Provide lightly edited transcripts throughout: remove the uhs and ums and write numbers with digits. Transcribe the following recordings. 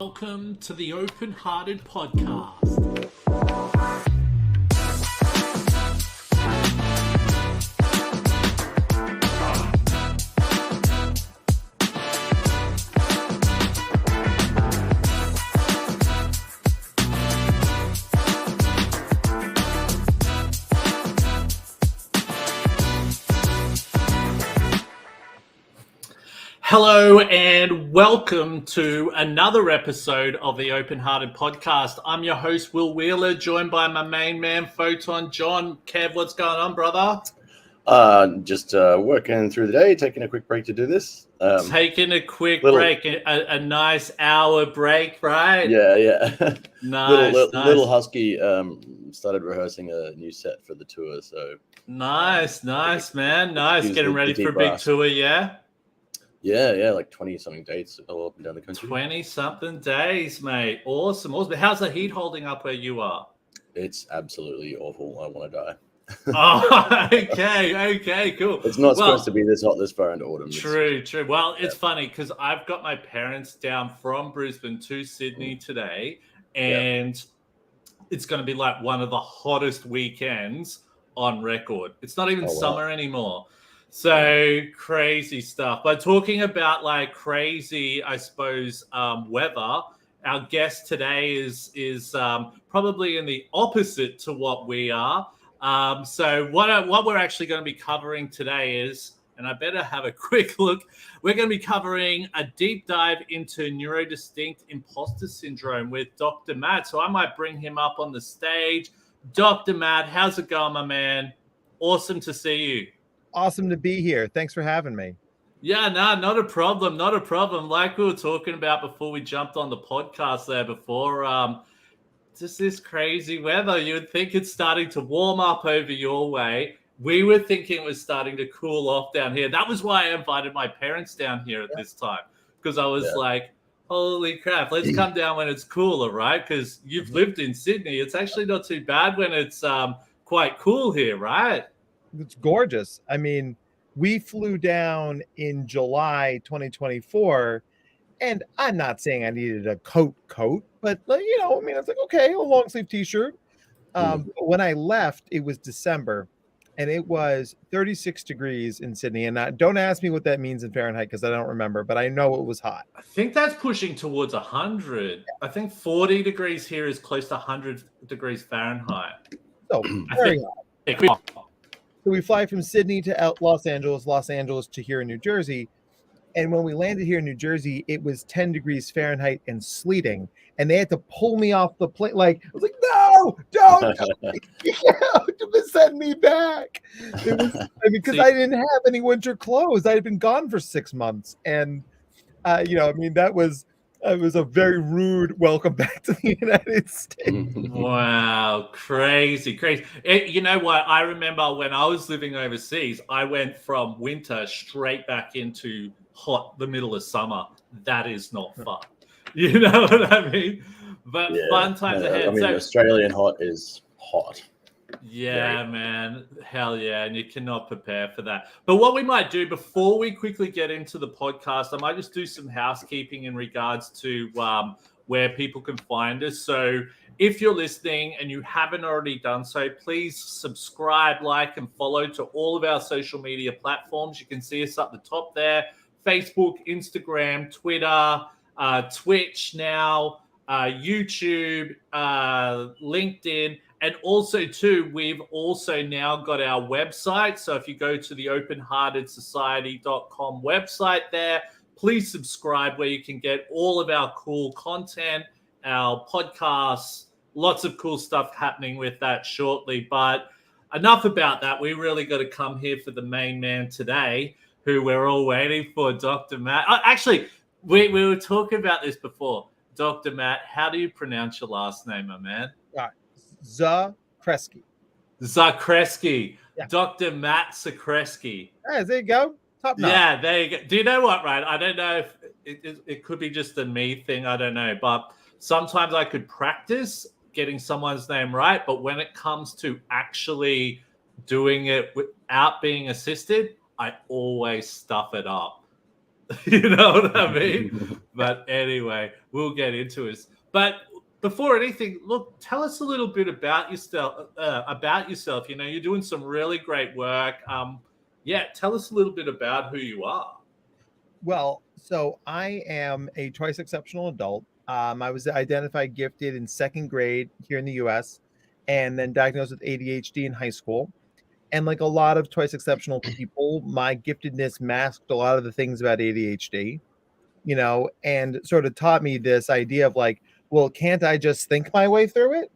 Welcome to the Open-Hearted Podcast. Hello and welcome to another episode of the Open-Hearted Podcast. I'm your host, Will Wheeler, joined by my main man, Photon John. Kev, what's going on, brother? Just working through the day, taking a quick break to do this. Taking a quick break, a nice hour break, right? Yeah. Nice. Little Husky started rehearsing a new set for the tour, so nice, man. Nice, getting ready for a big tour, yeah? Yeah, like 20-something dates all up and down the country. 20-something days, mate. Awesome. How's the heat holding up where you are? It's absolutely awful. I want to die. Oh, okay, cool. It's not supposed to be this hot this far into autumn. True. Well, it's funny because I've got my parents down from Brisbane to Sydney today, and it's going to be like one of the hottest weekends on record. It's not even summer anymore. So crazy stuff. But talking about like crazy, I suppose, weather, our guest today is probably in the opposite to what we are. So what we're actually going to be covering today is, and I better have a quick look, we're going to be covering a deep dive into neurodistinct imposter syndrome with Dr. Matt. So I might bring him up on the stage. Dr. Matt, how's it going, my man? Awesome to see you. Awesome to be here. Thanks for having me. Yeah, no, not a problem. Like we were talking about before we jumped on the podcast there before, just this crazy weather. You would think it's starting to warm up over your way. We were thinking it was starting to cool off down here. That was why I invited my parents down here at this time, because I was like, holy crap, let's come down when it's cooler, right? Because you've lived in Sydney. It's actually not too bad when it's quite cool here, right? It's gorgeous. I mean, we flew down in July 2024, and I'm not saying I needed a coat, but I was like, okay, a long sleeve t-shirt. When I left, it was December, and it was 36 degrees in Sydney. And don't ask me what that means in Fahrenheit because I don't remember, but I know it was hot. I think that's pushing towards 100. I think 40 degrees here is close to 100 degrees Fahrenheit. So very hot. So we fly from Sydney to Los Angeles to here in New Jersey. And when we landed here in New Jersey, it was 10 degrees Fahrenheit and sleeting. And they had to pull me off the plane. Like, I was like, no, don't send me back. Because I didn't have any winter clothes. I had been gone for 6 months. And, it was a very rude welcome back to the United States. Wow, crazy. You know what? I remember when I was living overseas, I went from winter straight back into the middle of summer. That is not fun. You know what I mean? But fun times ahead. I mean, Australian hot is hot. Yeah, man. Hell yeah. And you cannot prepare for that. But what we might do before we quickly get into the podcast, I might just do some housekeeping in regards to where people can find us. So if you're listening and you haven't already done so, please subscribe, like, and follow to all of our social media platforms. You can see us up the top there. Facebook, Instagram, Twitter, Twitch now, YouTube, LinkedIn. And also, too, we've also now got our website. So if you go to the openheartedsociety.com website there, please subscribe where you can get all of our cool content, our podcasts, lots of cool stuff happening with that shortly. But enough about that. We really got to come here for the main man today, who we're all waiting for, Dr. Matt. Actually, we were talking about this before. Dr. Matt, how do you pronounce your last name, my man? Zakreski. Yeah. Dr. Matt Zakreski. Hey, there you go. Top notch. Yeah, there you go. Do you know what, right? I don't know if it could be just a me thing. I don't know. But sometimes I could practice getting someone's name right. But when it comes to actually doing it without being assisted, I always stuff it up. You know what I mean? But anyway, we'll get into it. But before anything, look, tell us a little bit about yourself. You know, you're doing some really great work. Yeah, tell us a little bit about who you are. Well, so I am a twice exceptional adult. I was identified gifted in second grade here in the US and then diagnosed with ADHD in high school. And like a lot of twice exceptional people, my giftedness masked a lot of the things about ADHD, you know, and sort of taught me this idea of like, well, can't I just think my way through it?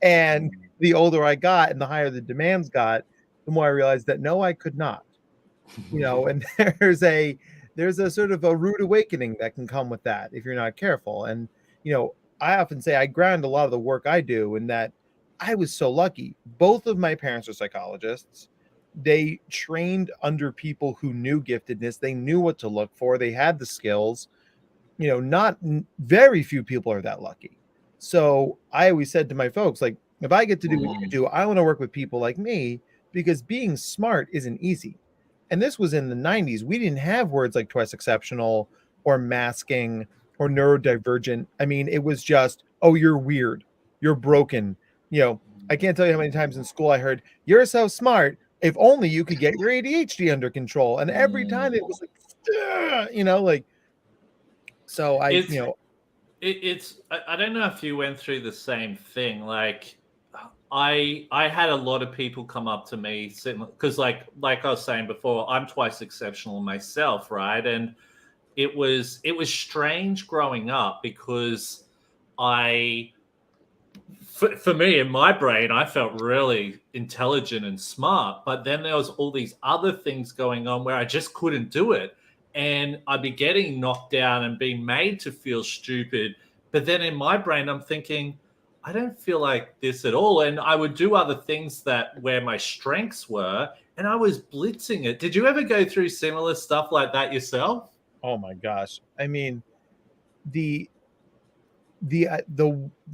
And the older I got and the higher the demands got, the more I realized that no, I could not, you know, and there's a sort of a rude awakening that can come with that if you're not careful. And, you know, I often say I ground a lot of the work I do in that I was so lucky. Both of my parents are psychologists. They trained under people who knew giftedness. They knew what to look for. They had the skills. You know, very few people are that lucky. So I always said to my folks, like, if I get to do what you do, I want to work with people like me because being smart isn't easy. And this was in the 90s. We didn't have words like twice exceptional or masking or neurodivergent. I mean, it was just, oh, you're weird. You're broken. You know, I can't tell you how many times in school I heard, you're so smart. If only you could get your ADHD under control. And every time it was like, you know, like, so I don't know if you went through the same thing. Like, I had a lot of people come up to me because like I was saying before, I'm twice exceptional myself, right? And it was strange growing up because for me, in my brain, I felt really intelligent and smart, but then there was all these other things going on where I just couldn't do it. And I'd be getting knocked down and being made to feel stupid. But then in my brain, I'm thinking, I don't feel like this at all. And I would do other things where my strengths were, and I was blitzing it. Did you ever go through similar stuff like that yourself? Oh my gosh. I mean, the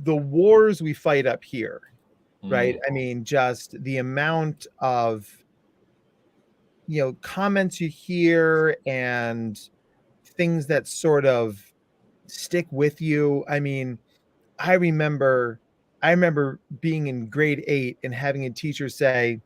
wars we fight up here, right? I mean, just the amount of, you know, comments you hear and things that sort of stick with you. I mean, I remember being in grade 8 and having a teacher say,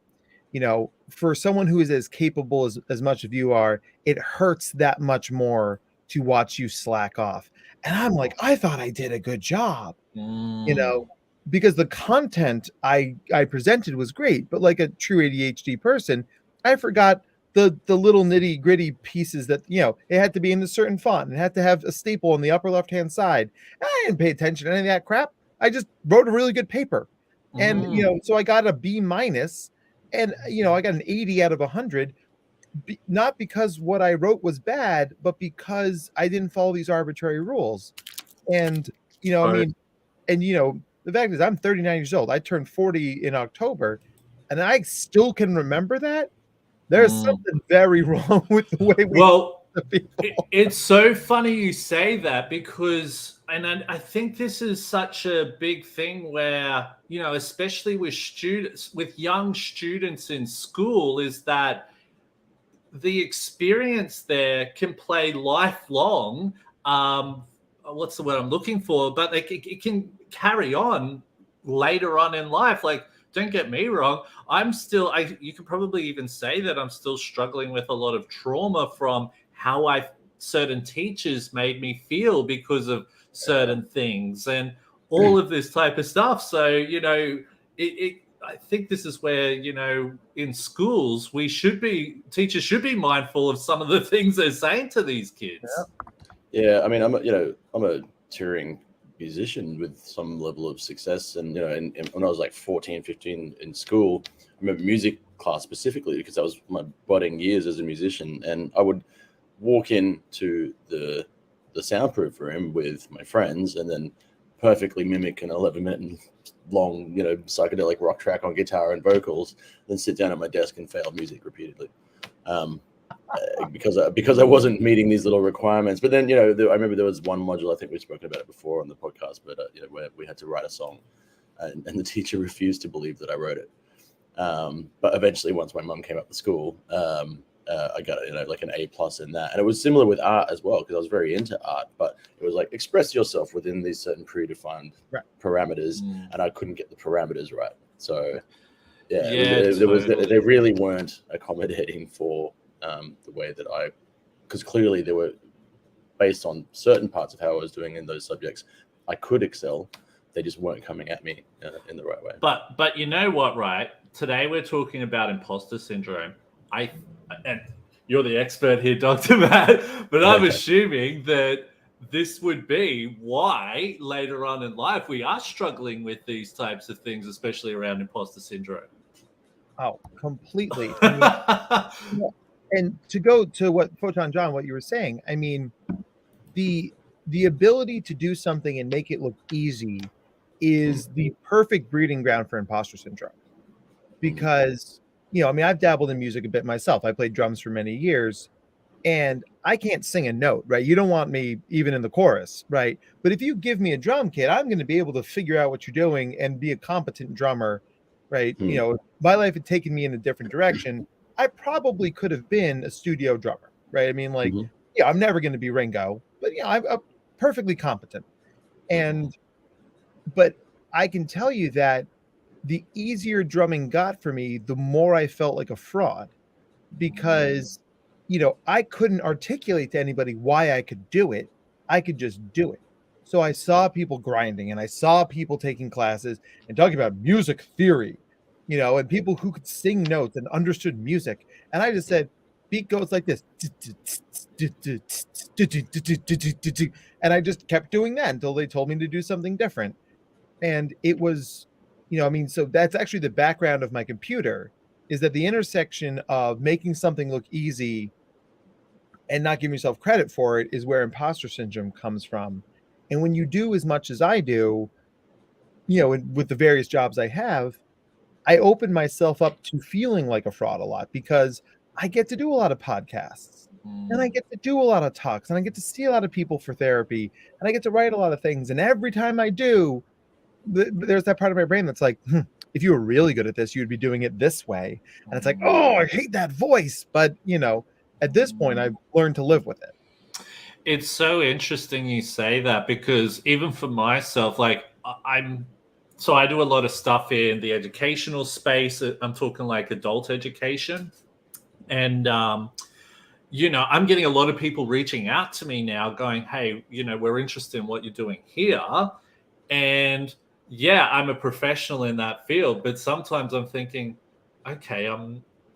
you know, for someone who is as capable as much as you are, it hurts that much more to watch you slack off. And I'm like, I thought I did a good job, you know, because the content I presented was great, but like a true ADHD person, I forgot the little nitty gritty pieces that, you know, it had to be in a certain font and it had to have a staple on the upper left hand side. I didn't pay attention to any of that crap. I just wrote a really good paper, and you know, so I got a B minus, and you know, I got an 80 out of 100. Not because what I wrote was bad, but because I didn't follow these arbitrary rules. And, you know, I mean, and, you know, the fact is I'm 39 years old. I turned 40 in October, and I still can remember that. There's something very wrong with the way we it's so funny you say that because, and I think this is such a big thing where, you know, especially with young students in school, is that the experience there can play lifelong. What's the word I'm looking for? But like it can carry on later on in life. Like, don't get me wrong, you could probably even say that I'm still struggling with a lot of trauma from how certain teachers made me feel because of certain things and all of this type of stuff. So, you know, I think this is where, you know, in schools, teachers should be mindful of some of the things they're saying to these kids. Yeah, I mean, I'm a touring musician with some level of success, and you know, and when I was like 14, 15 in school, I remember music class specifically because that was my budding years as a musician, and I would walk into the soundproof room with my friends and then perfectly mimic an 11-minute long, you know, psychedelic rock track on guitar and vocals, then sit down at my desk and fail music repeatedly. Because I wasn't meeting these little requirements. But then, you know, I remember there was one module, I think we've spoken about it before on the podcast, but you know, where we had to write a song, and the teacher refused to believe that I wrote it. But eventually, once my mum came up to school, I got like an A+ in that, and it was similar with art as well because I was very into art. But it was like express yourself within these certain predefined parameters, and I couldn't get the parameters right. So they really weren't accommodating for the way that because clearly they were based on certain parts of how I was doing in those subjects. I could excel. They just weren't coming at me in the right way. But you know what, right? Today we're talking about imposter syndrome. And you're the expert here, Dr. Matt, but I'm assuming that this would be why later on in life we are struggling with these types of things, especially around imposter syndrome. Oh, completely. And to go to what Photon John, what you were saying, I mean, the ability to do something and make it look easy is the perfect breeding ground for imposter syndrome. Because, I mean, I've dabbled in music a bit myself. I played drums for many years, and I can't sing a note, right? You don't want me even in the chorus, right? But if you give me a drum kit, I'm going to be able to figure out what you're doing and be a competent drummer, right? If my life had taken me in a different direction, I probably could have been a studio drummer, right? I mean, like, I'm never going to be Ringo, but I'm perfectly competent. But I can tell you that the easier drumming got for me, the more I felt like a fraud, because, I couldn't articulate to anybody why I could do it. I could just do it. So I saw people grinding, and I saw people taking classes and talking about music theory, and people who could sing notes and understood music. And I just said, beat goes like this. And I just kept doing that until they told me to do something different. And it was, so that's actually the background of my computer, is that the intersection of making something look easy and not giving yourself credit for it is where imposter syndrome comes from. And when you do as much as I do, with the various jobs I have, I open myself up to feeling like a fraud a lot, because I get to do a lot of podcasts, and I get to do a lot of talks, and I get to see a lot of people for therapy, and I get to write a lot of things. And every time I do, there's that part of my brain that's like, if you were really good at this, you'd be doing it this way. And it's like, oh, I hate that voice. But, at this point, I've learned to live with it. It's so interesting you say that, because even for myself, like I do a lot of stuff in the educational space. I'm talking like adult education. And, I'm getting a lot of people reaching out to me now going, hey, we're interested in what you're doing here. And yeah, I'm a professional in that field, but sometimes I'm thinking, okay,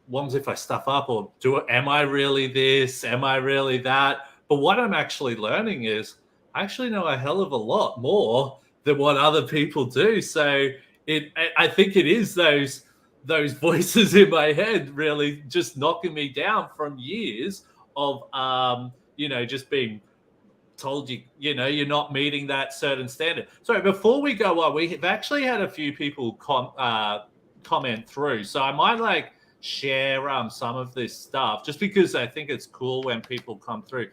what if I stuff up, or am I really this? Am I really that? But what I'm actually learning is I actually know a hell of a lot more than what other people do. So I think it is those voices in my head really just knocking me down from years of, just being told you're not meeting that certain standard. So before we go on, we've actually had a few people comment through. So I might share some of this stuff just because I think it's cool when people come through.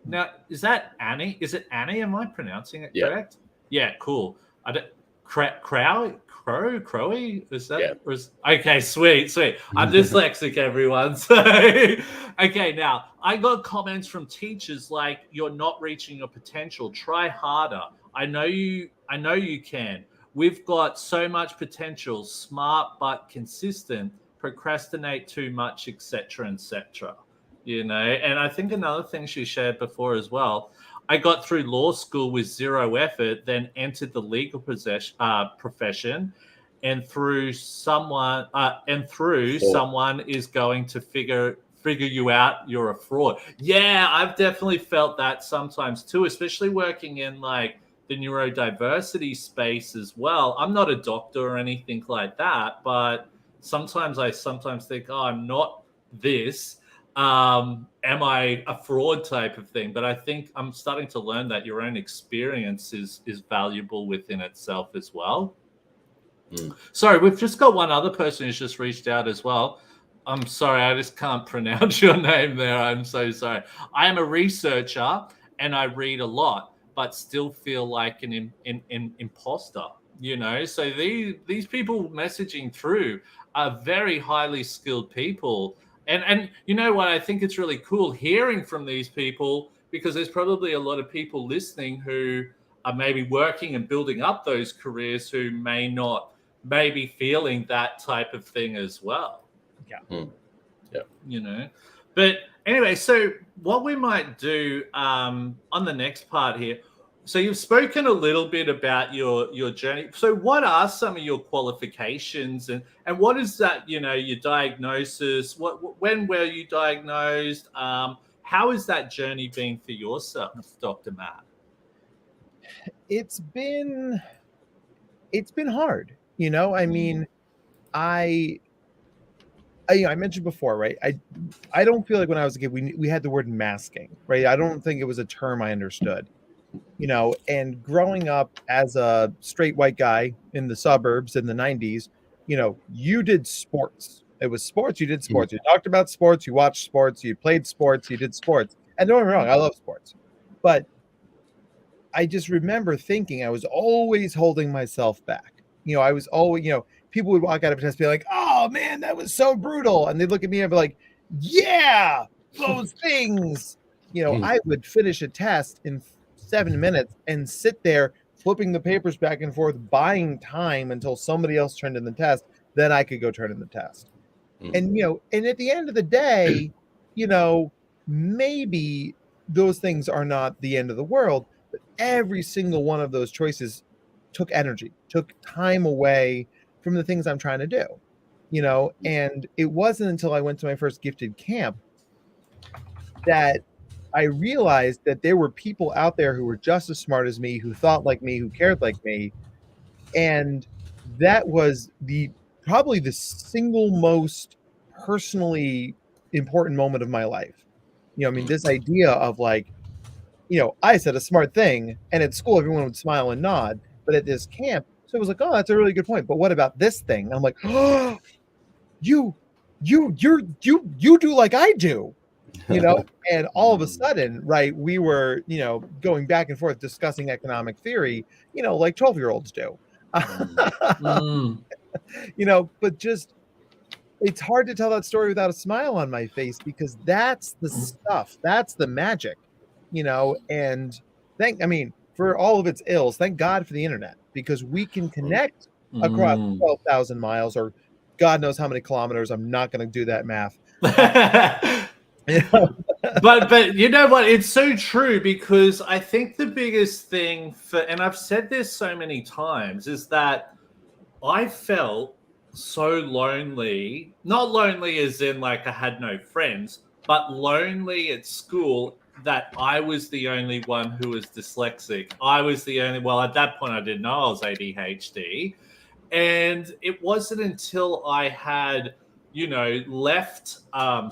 Now, is that Annie? Is it Annie? Am I pronouncing it correct? Yeah, cool. I don't. Crowy? Is that? Yeah. Okay, sweet. I'm dyslexic, everyone. So, okay, now I got comments from teachers like, "You're not reaching your potential. Try harder. I know you can. We've got so much potential. Smart but consistent. Procrastinate too much, etc., etc." And I think another thing she shared before as well, I got through law school with zero effort, then entered the legal profession, and through someone is going to figure you out, you're a fraud. Yeah, I've definitely felt that sometimes too, especially working in the neurodiversity space as well. I'm not a doctor or anything like that, but sometimes I think, oh, I'm not this. Am I a fraud type of thing? But I think I'm starting to learn that your own experience is valuable within itself as well. Sorry, we've just got one other person who's just reached out as well. I'm sorry, I just can't pronounce your name there. I'm so sorry. I am a researcher and I read a lot, but still feel like an imposter, So these people messaging through are very highly skilled people. And you know what? I think it's really cool hearing from these people, because there's probably a lot of people listening who are maybe working and building up those careers who may not maybe feeling that type of thing as well. Yeah. Yeah. You know, but anyway, so what we might do on the next part here. So you've spoken a little bit about your journey. So what are some of your qualifications, and what is that, you know, your diagnosis? When were you diagnosed? How has that journey been for yourself, Dr. Matt? It's been hard, you know. I mean, I mentioned before, right? I don't feel like when I was a kid we had the word masking, right? I don't think it was a term I understood, you know. And growing up as a straight white guy in the suburbs in the 90s, you know, you did sports. It was sports. You did sports. You talked about sports. You watched sports. You played sports. You did sports. And don't get me wrong, I love sports, but I just remember thinking I was always holding myself back. You know, I was always, you know, people would walk out of a test and be like, "Oh man, that was so brutal," and they'd look at me and be like, "Yeah, those things." You know, I would finish a test in 7 minutes and sit there flipping the papers back and forth, buying time until somebody else turned in the test. Then I could go turn in the test. And, you know, and at the end of the day, you know, maybe those things are not the end of the world, but every single one of those choices took energy, took time away from the things I'm trying to do, you know. And it wasn't until I went to my first gifted camp that I realized that there were people out there who were just as smart as me, who thought like me, who cared like me. And that was probably the single most personally important moment of my life. You know, I mean, this idea of like, you know, I said a smart thing, and at school everyone would smile and nod, but at this camp, so it was like, oh, that's a really good point. But what about this thing? I'm like, oh, you do like I do, you know. And all of a sudden, right, we were, you know, going back and forth discussing economic theory, you know, like 12-year-olds do. You know, but just it's hard to tell that story without a smile on my face, because that's the stuff, that's the magic, you know. And I mean, for all of its ills, thank God for the internet, because we can connect across 12,000 miles, or God knows how many kilometers. I'm not going to do that math. You know? but you know what? It's so true, because I think the biggest thing and I've said this so many times, is that I felt so lonely, not lonely as in like I had no friends, but lonely at school, that I was the only one who was dyslexic. I was the only, well, at that point I didn't know I was ADHD. And it wasn't until I had, you know, left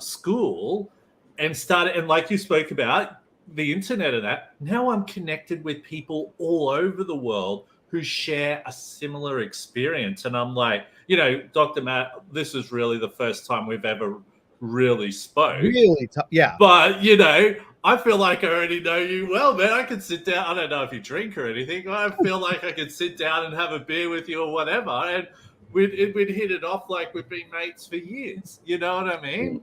school and started, and like you spoke about, the internet and that, now I'm connected with people all over the world who share a similar experience. And I'm like, you know, Dr. Matt, this is really the first time we've ever really spoke. Really yeah. But, you know, I feel like I already know you well, man. I could sit down. I don't know if you drink or anything. I feel like I could sit down and have a beer with you or whatever. And we'd hit it off like we've been mates for years. You know what I mean?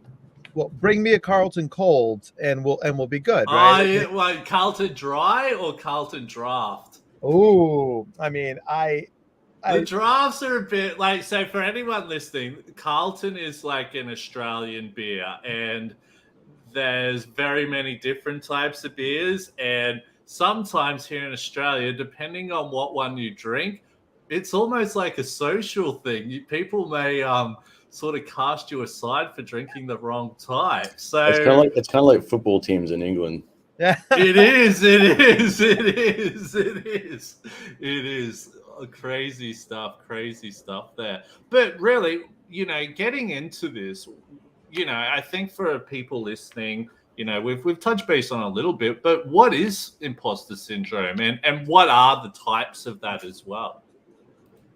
Well, bring me a Carlton Cold and we'll be good, right? Like Carlton Dry or Carlton Draft? Oh, I mean, the drafts are a bit like, so for anyone listening, Carlton is like an Australian beer, and there's very many different types of beers. And sometimes here in Australia, depending on what one you drink, it's almost like a social thing. People may sort of cast you aside for drinking the wrong type. So it's kind of like football teams in England. It is crazy stuff there. But really, you know, getting into this, you know, I think for people listening, you know, we've touched base on a little bit, but what is imposter syndrome, and what are the types of that as well?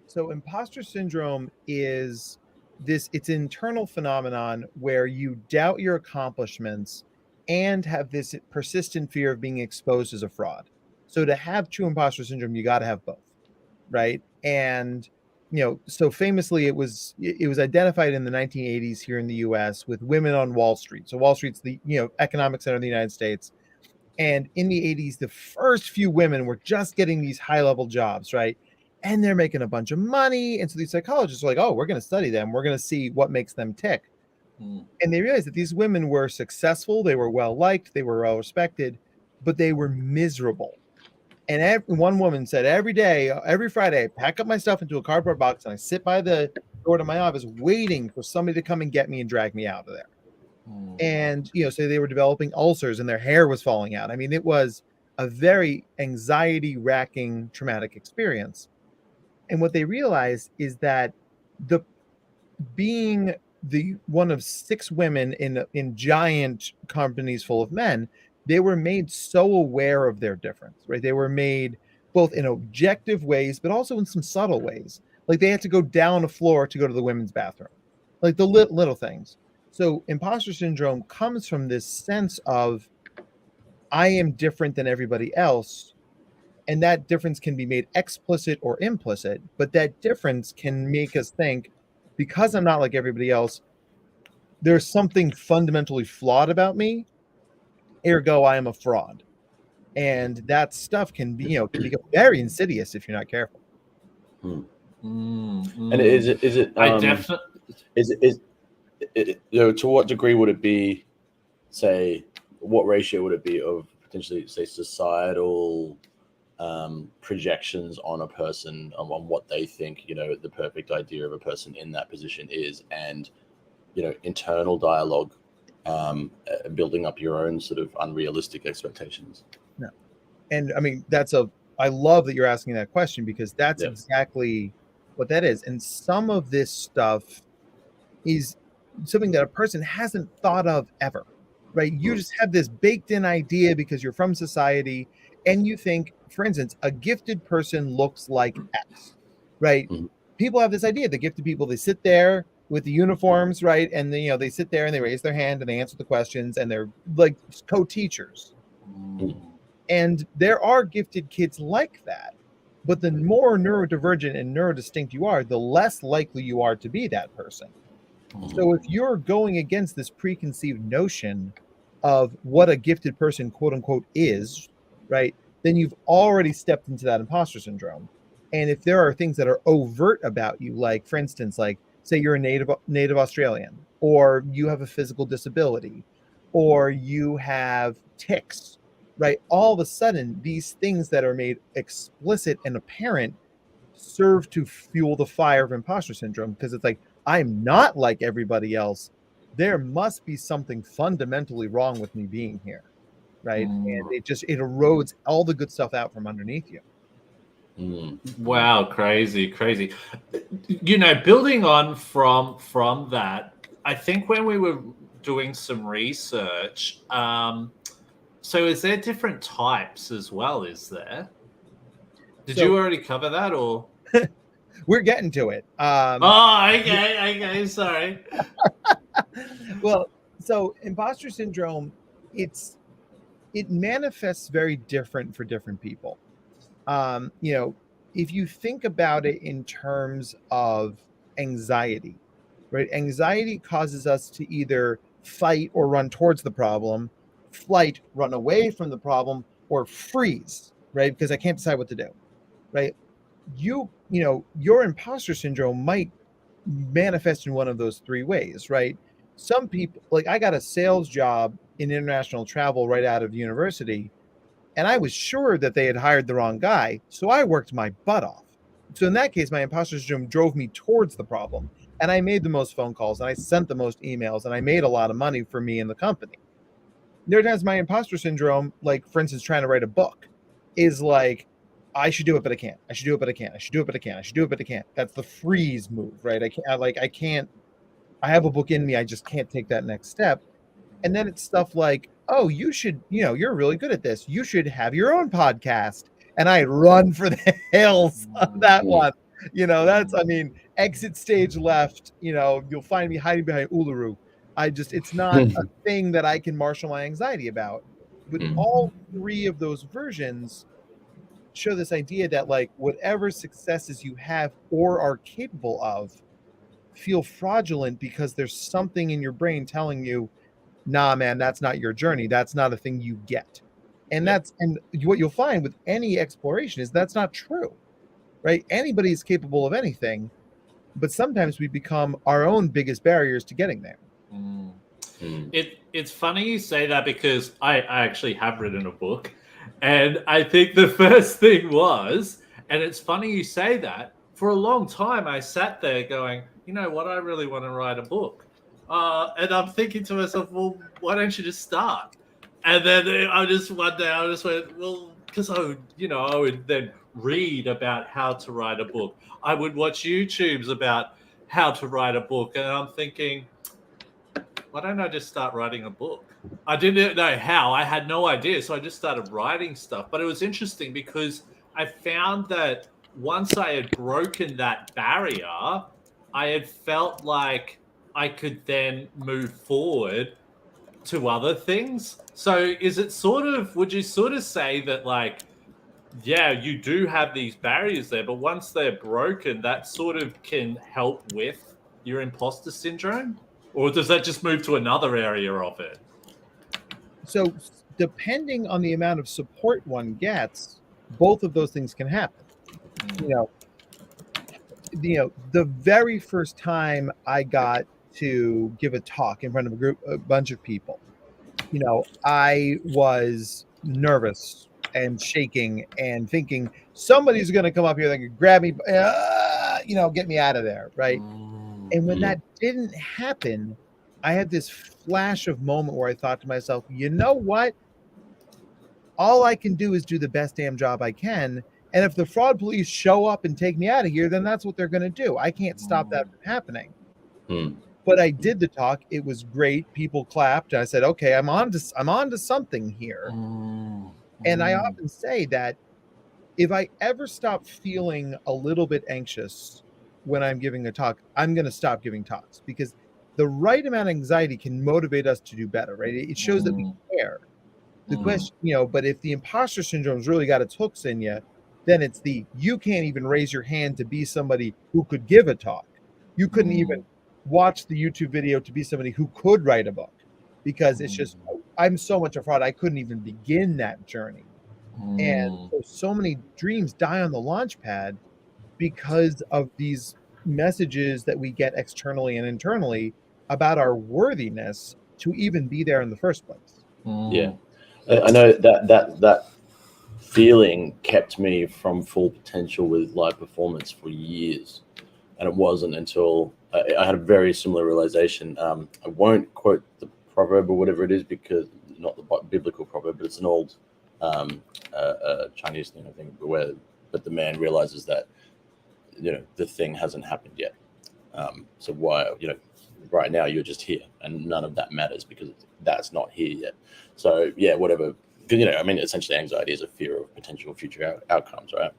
So imposter syndrome is it's an internal phenomenon where you doubt your accomplishments and have this persistent fear of being exposed as a fraud. So to have true imposter syndrome, you got to have both, right? And so famously it was identified in the 1980s here in the US with women on Wall Street. So Wall Street's the, economic center of the United States. And in the 80s, the first few women were just getting these high-level jobs, right? And they're making a bunch of money. And so these psychologists are like, oh, we're going to study them. We're going to see what makes them tick. And they realized that these women were successful. They were well-liked. They were well-respected, but they were miserable. And one woman said, every day, every Friday, I pack up my stuff into a cardboard box and I sit by the door to my office waiting for somebody to come and get me and drag me out of there. And, so they were developing ulcers and their hair was falling out. I mean, it was a very anxiety-racking, traumatic experience. And what they realized is that being the one of 6 women in giant companies full of men, they were made so aware of their difference, right? They were made both in objective ways, but also in some subtle ways. Like they had to go down a floor to go to the women's bathroom, like the little things. So imposter syndrome comes from this sense of I am different than everybody else. And that difference can be made explicit or implicit, but that difference can make us think, because I'm not like everybody else, there's something fundamentally flawed about me. Ergo, I am a fraud. And that stuff can become very insidious if you're not careful. And is it? I definitely. To what degree would it be? Say, what ratio would it be of potentially, say, societal projections on a person, on what they think, the perfect idea of a person in that position is, and internal dialogue, building up your own sort of unrealistic expectations. Yeah, and I mean I love that you're asking that question, because that's exactly what that is. And some of this stuff is something that a person hasn't thought of ever, right? You just have this baked in idea because you're from society, and you think, for instance, a gifted person looks like X, right? People have this idea. The gifted people, they sit there with the uniforms, right? And then, they sit there and they raise their hand and they answer the questions, and they're like co-teachers. And there are gifted kids like that. But the more neurodivergent and neurodistinct you are, the less likely you are to be that person. So if you're going against this preconceived notion of what a gifted person, quote unquote, is, right, then you've already stepped into that imposter syndrome. And if there are things that are overt about you, like, for instance, like, say you're a native Australian, or you have a physical disability, or you have tics, right? All of a sudden, these things that are made explicit and apparent serve to fuel the fire of imposter syndrome, because it's like, I'm not like everybody else. There must be something fundamentally wrong with me being here, right? And it erodes all the good stuff out from underneath you. Wow, crazy. Building on from that, I think when we were doing some research, so is there different types as well? Is there? Did you already cover that, or? We're getting to it. Okay, sorry. Well, so imposter syndrome, it manifests very different for different people. If you think about it in terms of anxiety, right? Anxiety causes us to either fight or run towards the problem, flight, run away from the problem, or freeze, right? Because I can't decide what to do, right? Your imposter syndrome might manifest in one of those 3 ways, right? Some people, like, I got a sales job in international travel right out of university, and I was sure that they had hired the wrong guy, so I worked my butt off. So in that case, my imposter syndrome drove me towards the problem, and I made the most phone calls, and I sent the most emails, and I made a lot of money for me and the company. There are times my imposter syndrome, like, for instance, trying to write a book, is like, I should do it, but I can't. I should do it, but I can't. I should do it, but I can't. I should do it, but I can't. That's the freeze move, right? I can't. I have a book in me. I just can't take that next step. And then it's stuff like, oh, you should, you're really good at this. You should have your own podcast. And I run for the hills on that one. Exit stage left. You'll find me hiding behind Uluru. It's not a thing that I can marshal my anxiety about. But all 3 of those versions show this idea that like whatever successes you have or are capable of feel fraudulent because there's something in your brain telling you, nah, man, that's not your journey. That's not a thing you get. And what you'll find with any exploration is that's not true, right? Anybody is capable of anything, but sometimes we become our own biggest barriers to getting there. It's funny you say that because I actually have written a book, and I think the first thing was, and it's funny you say that, for a long time I sat there going, you know what, I really want to write a book. And I'm thinking to myself, well, why don't you just start? And then one day I just went, well, because I would then read about how to write a book. I would watch YouTubes about how to write a book. And I'm thinking, why don't I just start writing a book? I didn't know how. I had no idea. So I just started writing stuff. But it was interesting because I found that once I had broken that barrier, I had felt like I could then move forward to other things. So is it would you sort of say that like, yeah, you do have these barriers there, but once they're broken, that sort of can help with your imposter syndrome? Or does that just move to another area of it? So depending on the amount of support one gets, both of those things can happen. The very first time I got to give a talk in front of a bunch of people, I was nervous and shaking and thinking somebody's going to come up here that can grab me, get me out of there, right? And when that didn't happen, I had this flash of moment where I thought to myself, you know what? All I can do is do the best damn job I can. And if the fraud police show up and take me out of here, then that's what they're going to do. I can't stop that from happening. But I did the talk. It was great. People clapped. And I said, okay, I'm on to something here. And I often say that if I ever stop feeling a little bit anxious when I'm giving a talk, I'm going to stop giving talks, because the right amount of anxiety can motivate us to do better, right? It shows that we care. The question, but if the imposter syndrome's really got its hooks in you, then it's you can't even raise your hand to be somebody who could give a talk. You couldn't even watch the YouTube video to be somebody who could write a book, because it's just, I'm so much a fraud. I couldn't even begin that journey. And so many dreams die on the launch pad because of these messages that we get externally and internally about our worthiness to even be there in the first place. Yeah. I know that feeling kept me from full potential with live performance for years. And it wasn't until I had a very similar realization. I won't quote the proverb or whatever it is, because not the biblical proverb, but it's an old Chinese thing, I think, but the man realizes that, the thing hasn't happened yet. So why, right now you're just here, and none of that matters because that's not here yet. So yeah, whatever, essentially anxiety is a fear of potential future outcomes, right?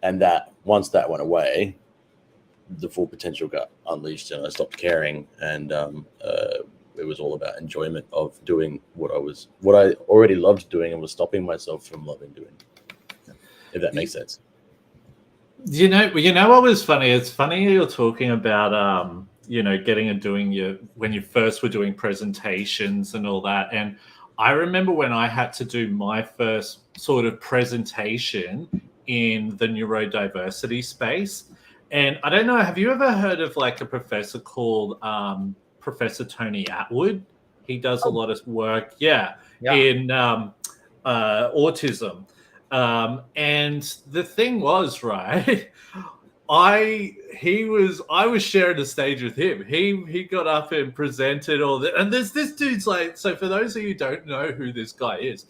And that once that went away, the full potential got unleashed, and I stopped caring, and it was all about enjoyment of doing what I already loved doing, and was stopping myself from loving doing. If that makes sense. You know what was funny? It's funny you're talking about getting and doing when you first were doing presentations and all that. And I remember when I had to do my first sort of presentation in the neurodiversity space. And I don't know, have you ever heard of like a professor called Professor Tony Atwood? He does a lot of work, in autism. And the thing was, right, I was sharing a stage with him. He got up and presented all that. And this dude's like, so for those of you who don't know who this guy is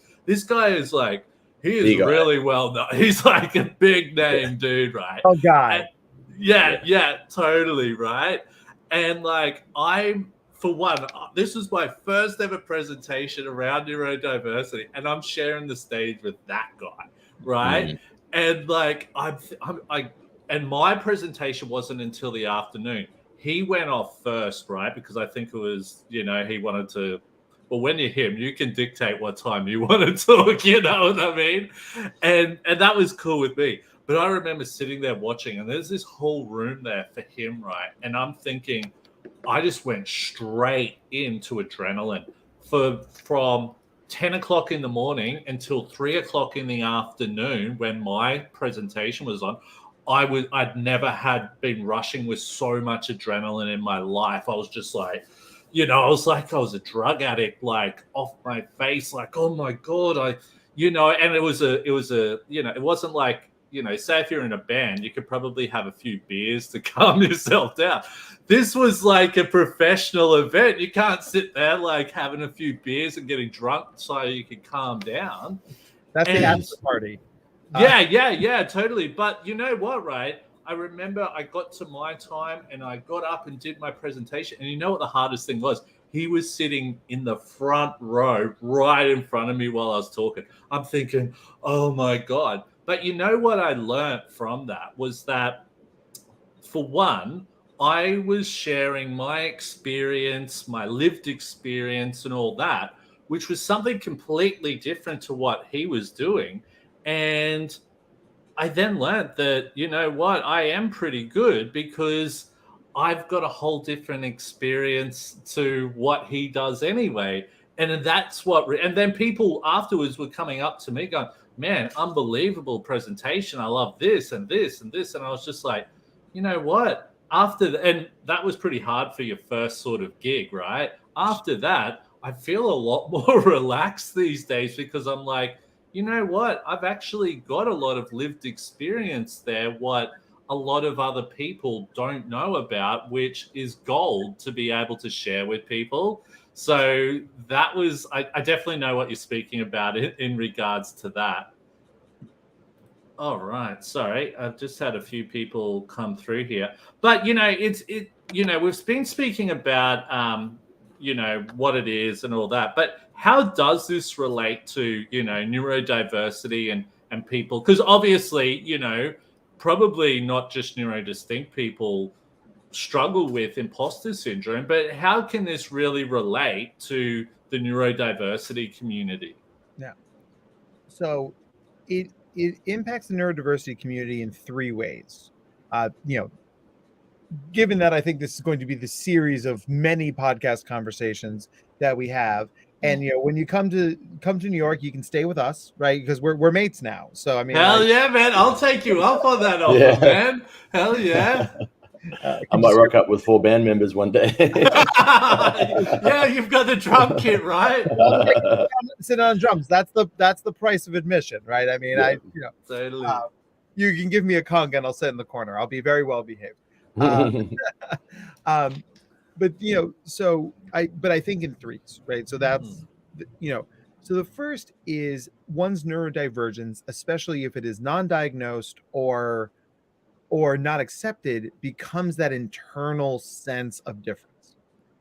like, he is really well known. He's like a big name dude, right? Oh, God. Yeah, totally, right? And like, for one, this was my first ever presentation around neurodiversity, and I'm sharing the stage with that guy, right? And like, and my presentation wasn't until the afternoon. He went off first, right? Because I think it was, he wanted to But when you're him, you can dictate what time you want to talk, you know what I mean? And that was cool with me. But I remember sitting there watching, and there's this whole room there for him, right? And I'm thinking, I just went straight into adrenaline from 10 o'clock in the morning until 3 o'clock in the afternoon when my presentation was on. I'd never been rushing with so much adrenaline in my life. I was just like, you know, I was like I was a drug addict, like off my face, like, oh my God, and it was a, you know, it wasn't like, you know, say if you're in a band, you could probably have a few beers to calm yourself down. This was like a professional event. You can't sit there like having a few beers and getting drunk so you can calm down. That's the after party. Yeah, totally. But you know what, right? I remember I got to my time and I got up and did my presentation. And you know what the hardest thing was? He was sitting in the front row right in front of me while I was talking. I'm thinking, oh my God. But you know what I learned from that was that, for one, I was sharing my experience, my lived experience and all that, which was something completely different to what he was doing. And I then learned that, you know what, I am pretty good because I've got a whole different experience to what he does anyway. And that's and then people afterwards were coming up to me going, man, unbelievable presentation. I love this and this and this. And I was just like, you know what? And that was pretty hard for your first sort of gig, right? After that, I feel a lot more relaxed these days because I'm like, you know what? I've actually got a lot of lived experience there, what a lot of other people don't know about, which is gold to be able to share with people. So that was, I definitely know what you're speaking about in regards to that. All right. Sorry, I've just had a few people come through here. But, you know, we've been speaking about, you know, what it is and all that. But how does this relate to, you know, neurodiversity and people? Because obviously, you know, probably not just neurodistinct people struggle with imposter syndrome, but how can this really relate to the neurodiversity community? Yeah. So it impacts the neurodiversity community in three ways. You know, given that I think this is going to be the series of many podcast conversations that we have, and you know, when you come to New York, you can stay with us, right? Because we're mates now. So I mean, hell yeah, man! I'll take you up on that offer, man. Hell yeah. I might rock up with 4 band members one day. Yeah, you've got the drum kit, right? Sit on drums. That's the price of admission, right? I mean, Yeah. Totally. You can give me a conga and I'll sit in the corner. I'll be very well behaved. But you know, I think in threes, right? So that's you know, so the first is one's neurodivergence, especially if it is non-diagnosed or not accepted, becomes that internal sense of difference.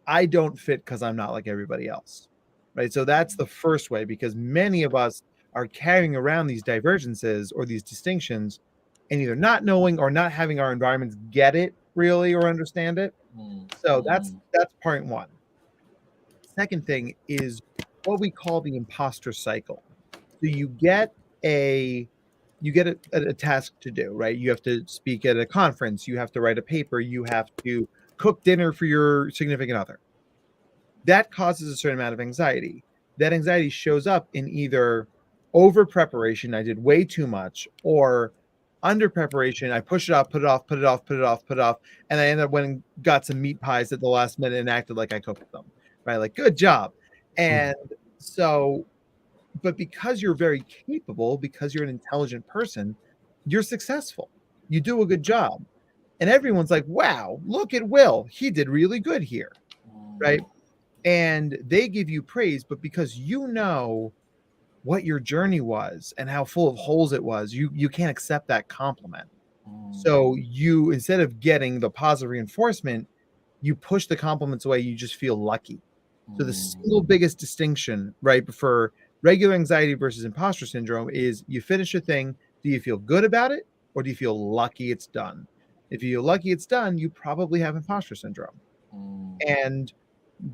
I don't fit because I'm not like everybody else, right? So that's the first way, because many of us are carrying around these divergences or these distinctions and either not knowing or not having our environments get it really or understand it. So that's part one. Second thing is what we call the imposter cycle. So you get a task to do, right? You have to speak at a conference, you have to write a paper, you have to cook dinner for your significant other. That causes a certain amount of anxiety. That anxiety shows up in either over preparation, I did way too much, or under preparation, I pushed it off, put it off, and I ended up when got some meat pies at the last minute and acted like I cooked them, right? Like, good job. And so, but because you're very capable, because you're an intelligent person, you're successful. You do a good job. And everyone's like, wow, look at Will. He did really good here, right? And they give you praise, but because you know what your journey was and how full of holes it was, you can't accept that compliment. So you, instead of getting the positive reinforcement, you push the compliments away. You just feel lucky. So the single biggest distinction, right, for regular anxiety versus imposter syndrome is you finish a thing. Do you feel good about it, or do you feel lucky it's done? If you feel lucky it's done, you probably have imposter syndrome. And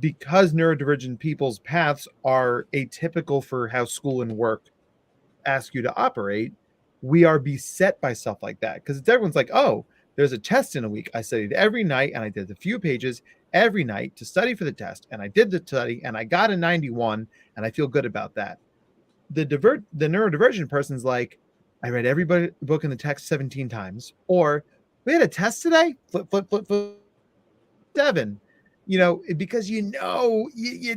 because neurodivergent people's paths are atypical for how school and work ask you to operate, we are beset by stuff like that. Because everyone's like, oh, there's a test in a week. I studied every night and I did a few pages every night to study for the test. And I did the study and I got a 91 and I feel good about that. The neurodivergent person's like, I read every book in the text 17 times. Or we had a test today, flip, 7. Because you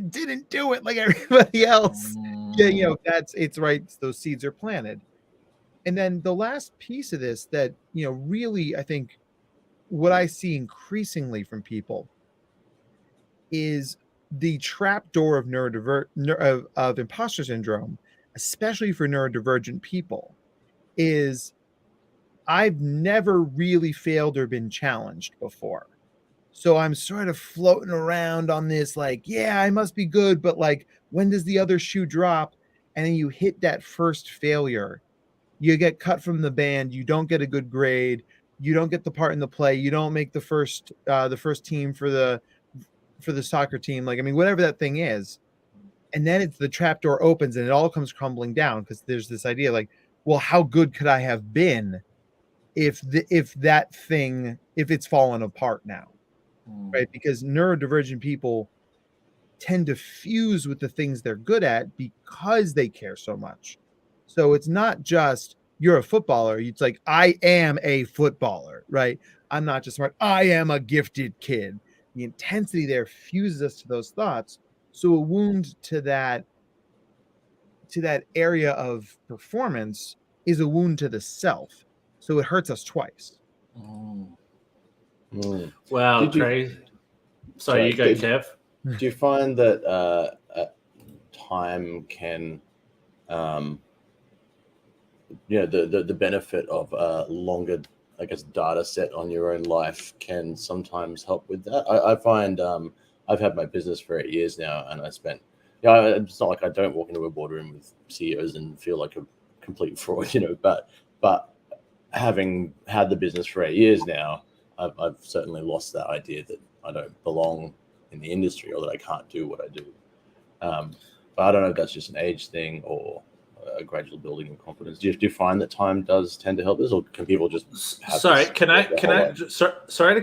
didn't do it like everybody else. Yeah, it's right. Those seeds are planted. And then the last piece of this that, really, I think what I see increasingly from people is the trapdoor of of imposter syndrome, especially for neurodivergent people, is I've never really failed or been challenged before. So I'm sort of floating around on this, like, yeah, I must be good, but like, when does the other shoe drop? And then you hit that first failure. You get cut from the band. You don't get a good grade. You don't get the part in the play. You don't make the first team for the soccer team. Like, I mean, whatever that thing is. And then it's the trapdoor opens and it all comes crumbling down because there's this idea like, well, how good could I have been if it's fallen apart now? Right? Because neurodivergent people tend to fuse with the things they're good at because they care so much. So it's not just you're a footballer. It's like, I am a footballer, right? I'm not just smart. I am a gifted kid. The intensity there fuses us to those thoughts. So a wound to that area of performance is a wound to the self. So it hurts us twice. Wow, crazy. Sorry, you go, Kev. Do you find that time can, the benefit of a longer, I guess, data set on your own life can sometimes help with that? I find I've had my business for 8 years now, and I spent, it's not like I don't walk into a boardroom with CEOs and feel like a complete fraud, but having had the business for 8 years now, I've certainly lost that idea that I don't belong in the industry or that I can't do what I do. But I don't know if that's just an age thing or a gradual building of confidence. Do you find that time does tend to help this, or can people just sorry to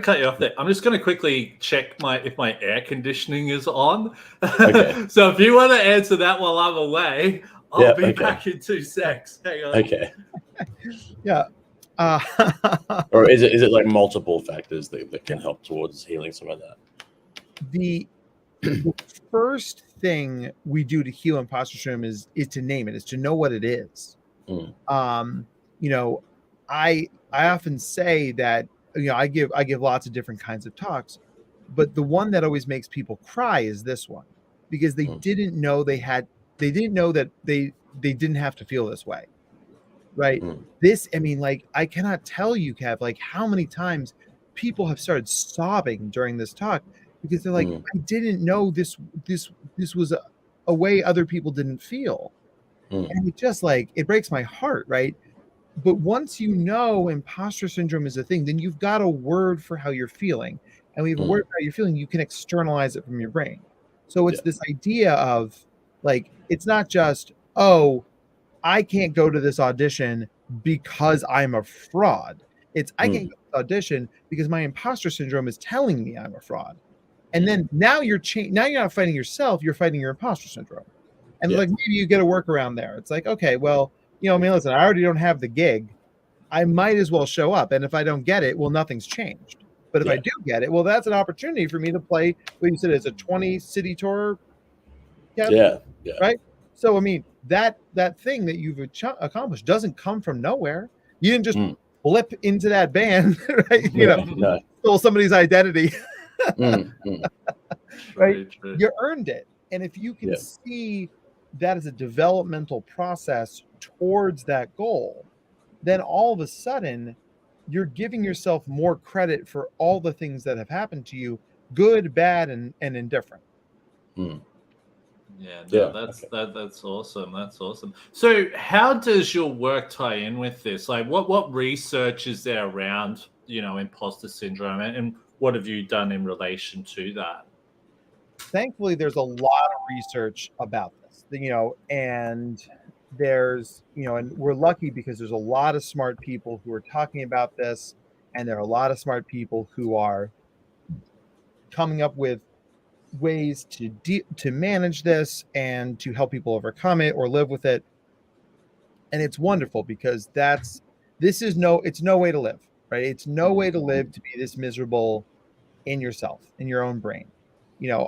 cut you off there. I'm just going to quickly check if my air conditioning is on. Okay. So if you want to answer that while I'm away, I'll be back in 2 secs. Hang on. Okay. Yeah. Or is it like multiple factors that can help towards healing some of that? The first thing we do to heal imposter syndrome is to name it, is to know what it is. I often say that, I give lots of different kinds of talks, but the one that always makes people cry is this one, because they didn't know that they didn't have to feel this way. Right. This, I mean, like, I cannot tell you, Kev, like how many times people have started sobbing during this talk because they're like, I didn't know this was a way other people didn't feel. And it just like, it breaks my heart. Right. But once you know imposter syndrome is a thing, then you've got a word for how you're feeling. And when you have a word for how you're feeling, you can externalize it from your brain. So it's this idea of like, it's not just, oh, I can't go to this audition because I'm a fraud. It's I can't go to this audition because my imposter syndrome is telling me I'm a fraud. And then now you're not fighting yourself, you're fighting your imposter syndrome. And like maybe you get a workaround there. It's like, okay, well, listen, I already don't have the gig. I might as well show up. And if I don't get it, well, nothing's changed. But if I do get it, well, that's an opportunity for me to play what you said is a 20 city tour. Yeah. Right. So, I mean, that thing that you've accomplished doesn't come from nowhere. You didn't just blip into that band, right? Stole somebody's identity, right? True. You earned it. And if you can see that as a developmental process towards that goal, then all of a sudden you're giving yourself more credit for all the things that have happened to you, good, bad, and indifferent. That's awesome. That's awesome. So how does your work tie in with this? Like what research is there around, imposter syndrome, and what have you done in relation to that? thankfully there's a lot of research about this, and there's, and we're lucky because there's a lot of smart people who are talking about this, and there are a lot of smart people who are coming up with ways to manage this and to help people overcome it or live with it. And it's wonderful because it's no way to live, right? It's no way to live to be this miserable in yourself, in your own brain.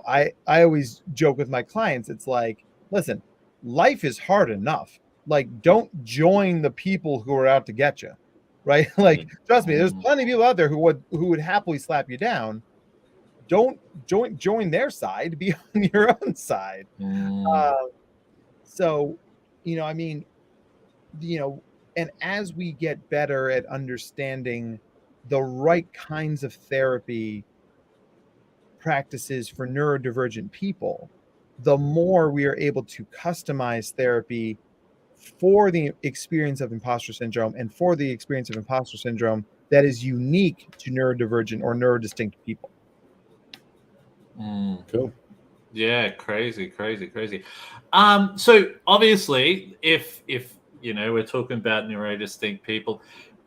I always joke with my clients. It's like, listen, life is hard enough. Like, don't join the people who are out to get you, right? Like, trust me, there's plenty of people out there who would happily slap you down. Don't join their side. Be on your own side. So, I mean, and as we get better at understanding the right kinds of therapy practices for neurodivergent people, the more we are able to customize therapy for the experience of imposter syndrome and for the experience of imposter syndrome that is unique to neurodivergent or neurodistinct people. Cool. Yeah, crazy. So obviously, if we're talking about neurodistinct people,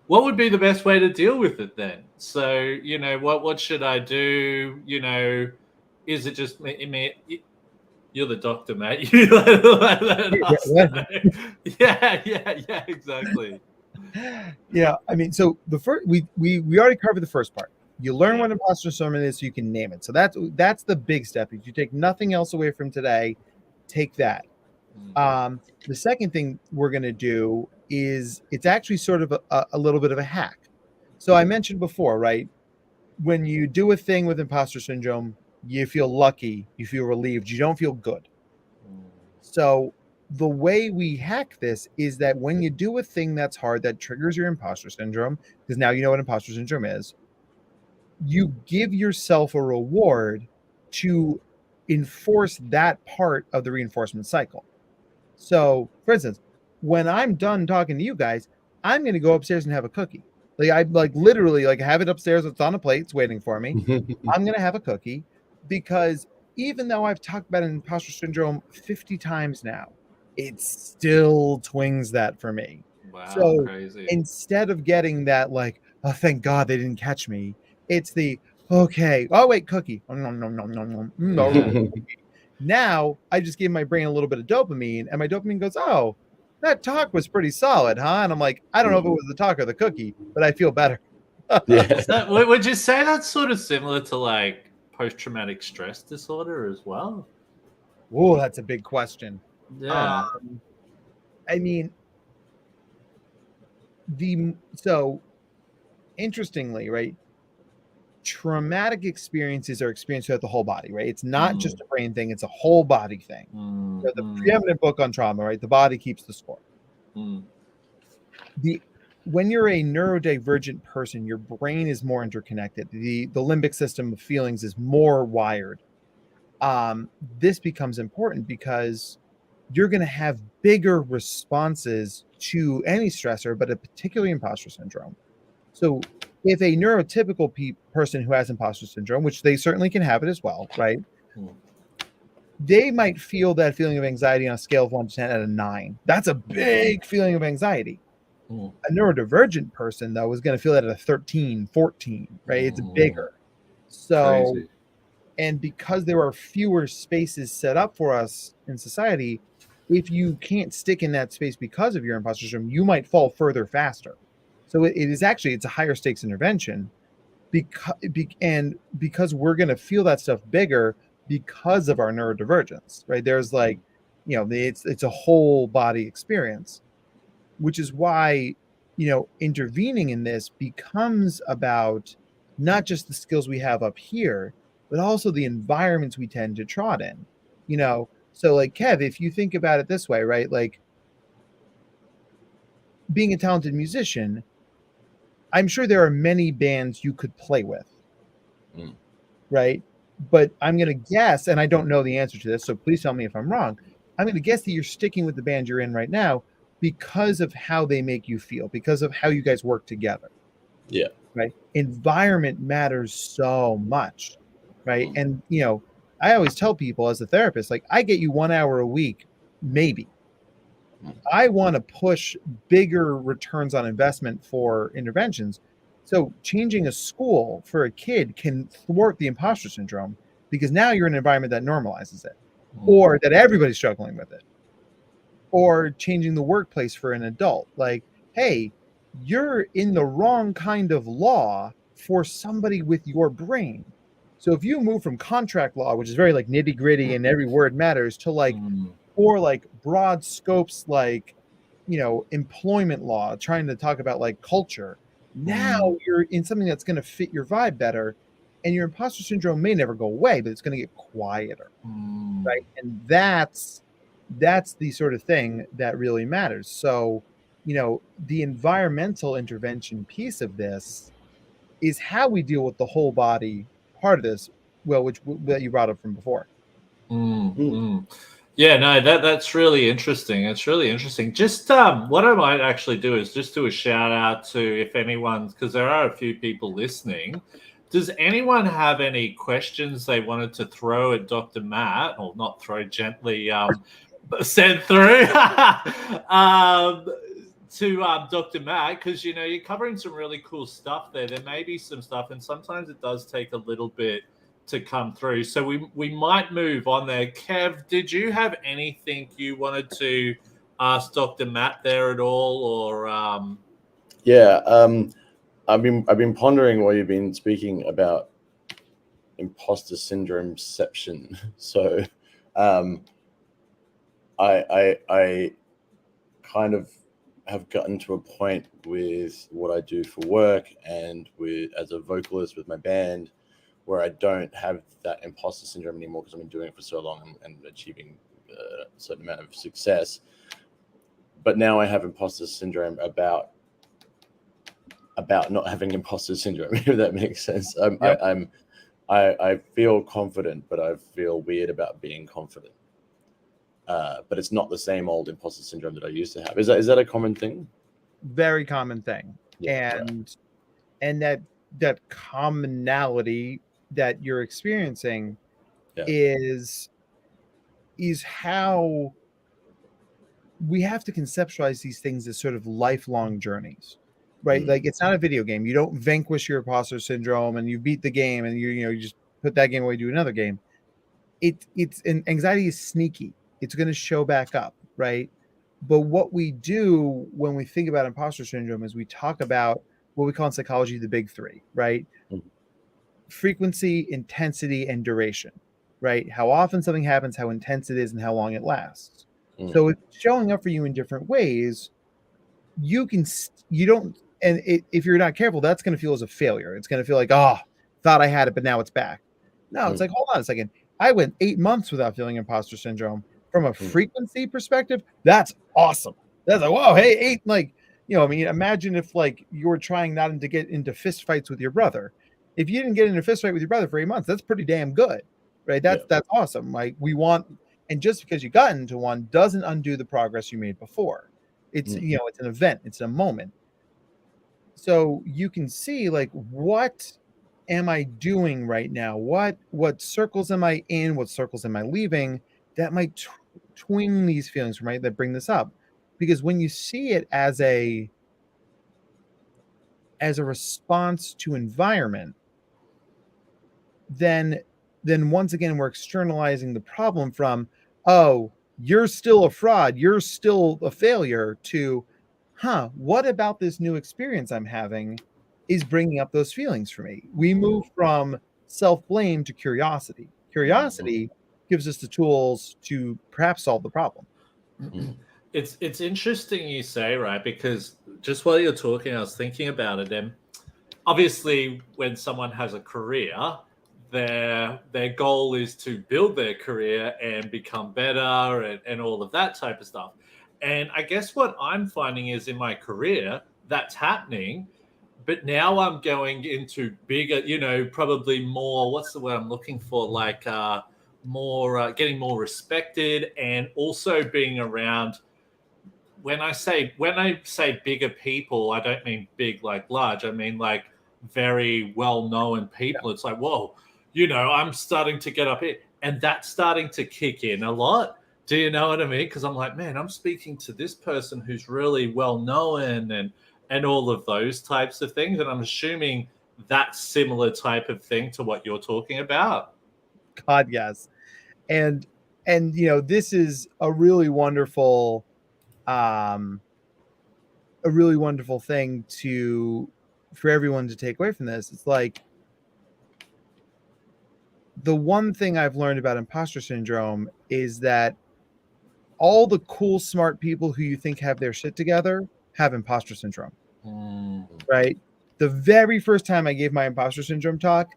what would be the best way to deal with it then? So, what should I do? Is it just me? You're the doctor, mate. You let us know. Yeah, exactly. Yeah, I mean, so the first we already covered the first part. You learn what imposter syndrome is so you can name it. So that's the big step. If you take nothing else away from today, take that. The second thing we're going to do is it's actually sort of a little bit of a hack. So I mentioned before, right? When you do a thing with imposter syndrome, you feel lucky, you feel relieved, you don't feel good. So the way we hack this is that when you do a thing that's hard, that triggers your imposter syndrome, because now you know what imposter syndrome is, you give yourself a reward to enforce that part of the reinforcement cycle. So, for instance, when I'm done talking to you guys, I'm going to go upstairs and have a cookie. I literally have it upstairs. It's on a plate. It's waiting for me. I'm going to have a cookie because even though I've talked about imposter syndrome 50 times now, it still twings that for me. Wow, so crazy. Instead of getting that oh, thank God they didn't catch me, it's the, okay, oh wait, cookie. Oh, no. Now I just gave my brain a little bit of dopamine, and my dopamine goes, oh, that talk was pretty solid, huh? And I'm like, I don't know if it was the talk or the cookie, but I feel better. So, would you say that's sort of similar to post-traumatic stress disorder as well? Oh, that's a big question. Yeah. I mean, interestingly, right? Traumatic experiences are experienced throughout the whole body, right? It's not just a brain thing, it's a whole body thing. So the preeminent book on trauma, right? The body keeps the score. When you're a neurodivergent person, your brain is more interconnected. The limbic system of feelings is more wired. This becomes important because you're going to have bigger responses to any stressor, but particularly imposter syndrome. So if a neurotypical person who has imposter syndrome, which they certainly can have it as well, right? They might feel that feeling of anxiety on a scale of 1 to 10 at a 9. That's a big feeling of anxiety. A neurodivergent person, though, is going to feel that at a 13, 14, right? It's bigger. So, crazy. And because there are fewer spaces set up for us in society, if you can't stick in that space because of your imposter syndrome, you might fall further faster. So it's a higher stakes intervention because we're going to feel that stuff bigger because of our neurodivergence, right? There's it's a whole body experience, which is why, intervening in this becomes about not just the skills we have up here, but also the environments we tend to trot in, So Kev, if you think about it this way, right? Being a talented musician, I'm sure there are many bands you could play with, right? But I'm going to guess, and I don't know the answer to this, so please tell me if I'm wrong. I'm going to guess that you're sticking with the band you're in right now because of how they make you feel, because of how you guys work together. Yeah. Right. Environment matters so much, right? And I always tell people as a therapist, like, I get you 1 hour a week, maybe. I want to push bigger returns on investment for interventions. So changing a school for a kid can thwart the imposter syndrome because now you're in an environment that normalizes it, or that everybody's struggling with it. Or changing the workplace for an adult, like, hey, you're in the wrong kind of law for somebody with your brain. So if you move from contract law, which is very like nitty gritty and every word matters, to like, or like broad scopes, like, you know, employment law, trying to talk about like culture, now you're in something that's going to fit your vibe better, and your imposter syndrome may never go away, but it's going to get quieter, right? And that's the sort of thing that really matters. So, you know, the environmental intervention piece of this is how we deal with the whole body part of this, well, which that you brought up from before. Yeah, no, that's really interesting. It's really interesting. Just what I might actually do is just do a shout out to, if anyone, because there are a few people listening. Does anyone have any questions they wanted to throw at Dr. Matt, or not throw, gently send through to Dr. Matt? Because, you know, you're covering some really cool stuff there. There may be some stuff, and sometimes it does take a little bit to come through. So we might move on there. Kev, did you have anything you wanted to ask Dr. Matt there at all, or I've been pondering while you've been speaking about imposter syndromeception. So I kind of have gotten to a point with what I do for work and with as a vocalist with my band, where I don't have that imposter syndrome anymore because I've been doing it for so long and achieving a certain amount of success. But now I have imposter syndrome about not having imposter syndrome, if that makes sense. I feel confident, but I feel weird about being confident. But it's not the same old imposter syndrome that I used to have. Is that a common thing? Very common thing. Yeah, and that commonality that you're experiencing is how we have to conceptualize these things as sort of lifelong journeys, right? Like, it's not a video game. You don't vanquish your imposter syndrome and you beat the game and you just put that game away, do another game. It's and anxiety is sneaky. It's going to show back up, right? But what we do when we think about imposter syndrome is we talk about what we call in psychology the big three, right? Frequency, intensity, and duration, right? How often something happens, how intense it is, and how long it lasts. So it's showing up for you in different ways. If you're not careful, that's going to feel as a failure. It's going to feel like, oh, thought I had it, but now it's back. No, it's like, hold on a second. I went 8 months without feeling imposter syndrome. From a frequency perspective, that's awesome. That's like, whoa, hey, 8, like, you know, I mean, imagine if like you were trying not to get into fist fights with your brother. If you didn't get in a fist fight with your brother for 8 months, that's pretty damn good, right? That's awesome. Like, we want, and just because you got into one doesn't undo the progress you made before. It's you know, it's an event, it's a moment. So you can see, like, what am I doing right now? What circles am I in? What circles am I leaving? That might twing these feelings, right? That bring this up, because when you see it as a response to environment, then once again we're externalizing the problem from, oh, you're still a fraud, you're still a failure, to, what about this new experience I'm having is bringing up those feelings for me. We move from self-blame to curiosity. Curiosity gives us the tools to perhaps solve the problem. It's interesting you say, right? Because just while you're talking, I was thinking about it. And obviously, when someone has a career, their goal is to build their career and become better and all of that type of stuff. And I guess what I'm finding is in my career, that's happening. But now I'm going into bigger, you know, probably more, what's the word I'm looking for? Like more, getting more respected, and also being around. When I say bigger people, I don't mean big like large. I mean like very well-known people. It's like, whoa, you know, I'm starting to get up here. And that's starting to kick in a lot. Do you know what I mean? Because I'm like, man, I'm speaking to this person who's really well known and all of those types of things. And I'm assuming that's similar type of thing to what you're talking about. God, yes. And this is a really wonderful thing for everyone to take away from this. It's like, the one thing I've learned about imposter syndrome is that all the cool, smart people who you think have their shit together have imposter syndrome. Right? The very first time I gave my imposter syndrome talk,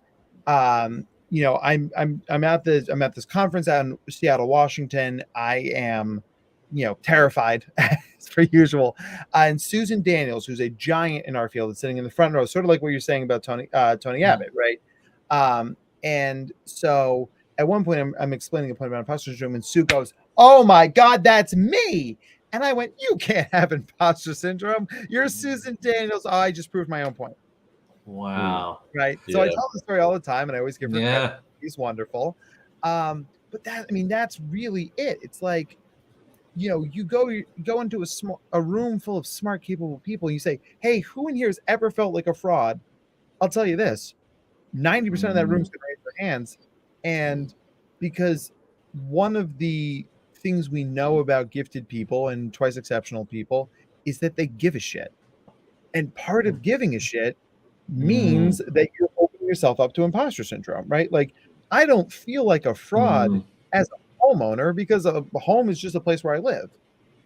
I'm at this conference out in Seattle, Washington. I am, terrified as per usual. And Susan Daniels, who's a giant in our field, is sitting in the front row, sort of like what you're saying about Tony Abbott, right? And so at one point, I'm explaining a point about imposter syndrome, and Sue goes, "Oh my God, that's me!" And I went, "You can't have imposter syndrome. You're Susan Daniels." Oh, I just proved my own point. Wow. Right. So I tell the story all the time, and I always give her credit. He's wonderful. But that's really it. It's like, you go into a room full of smart, capable people, and you say, "Hey, who in here has ever felt like a fraud?" I'll tell you this: 90% of that room's gonna raise their hands. And because one of the things we know about gifted people and twice exceptional people is that they give a shit. And part of giving a shit means that you're opening yourself up to imposter syndrome, right? Like, I don't feel like a fraud as a homeowner because a home is just a place where I live.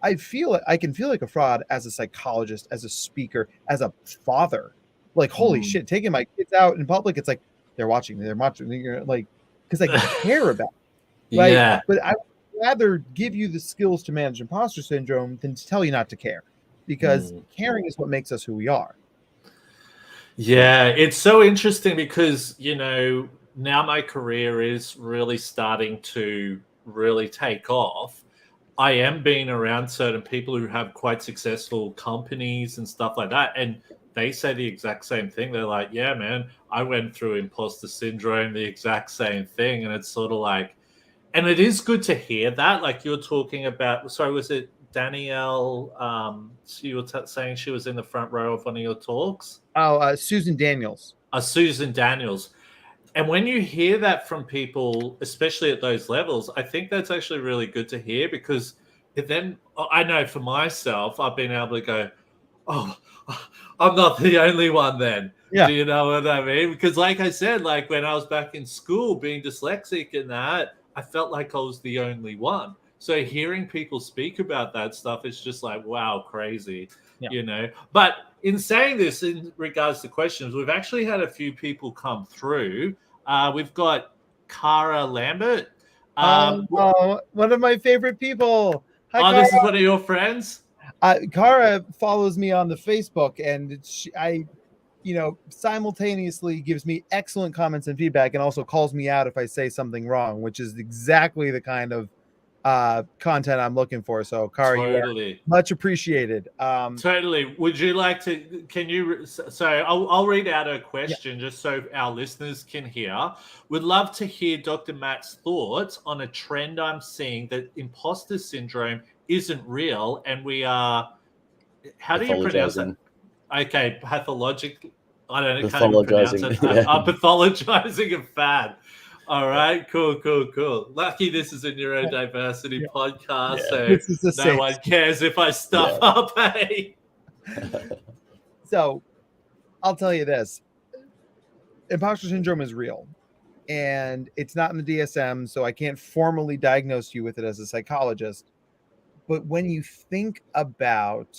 I can feel like a fraud as a psychologist, as a speaker, as a father. Like, holy shit, taking my kids out in public, it's like they're watching, like, because I care about it, right? Yeah. But I would rather give you the skills to manage imposter syndrome than to tell you not to care, because caring is what makes us who we are. Yeah, it's so interesting because, now my career is really starting to really take off. I am being around certain people who have quite successful companies and stuff like that. And they say the exact same thing. They're like, yeah, man, I went through imposter syndrome, the exact same thing. And it's sort of like, and it is good to hear that. Like, you're talking about, sorry, was it Danielle? You were saying she was in the front row of one of your talks? Oh, Susan Daniels. Susan Daniels. And when you hear that from people, especially at those levels, I think that's actually really good to hear, because then I know for myself, I've been able to go, oh, I'm not the only one then. Yeah. Do you know what I mean? Because like I said, like when I was back in school being dyslexic and that, I felt like I was the only one. So hearing people speak about that stuff is just like, wow, crazy, But in saying this, in regards to questions, we've actually had a few people come through. We've got Cara Lambert. One of my favorite people. Hi, Cara. This is one of your friends? Cara follows me on the Facebook, and simultaneously gives me excellent comments and feedback, and also calls me out if I say something wrong, which is exactly the kind of content I'm looking for. So, Cara, totally. You are much appreciated. Totally. Would you like to? Can you? So I'll read out a question just so our listeners can hear. Would love to hear Dr. Matt's thoughts on a trend I'm seeing that imposter syndrome isn't real, and we are. How do you pronounce it? Okay, pathologic. I don't know. Can't even pronounce it. Pathologizing a fad. All right, cool. Lucky this is a neurodiversity podcast, so no one cares if I stuff up, hey? So, I'll tell you this. Imposter syndrome is real, and it's not in the DSM, so I can't formally diagnose you with it as a psychologist. But when you think about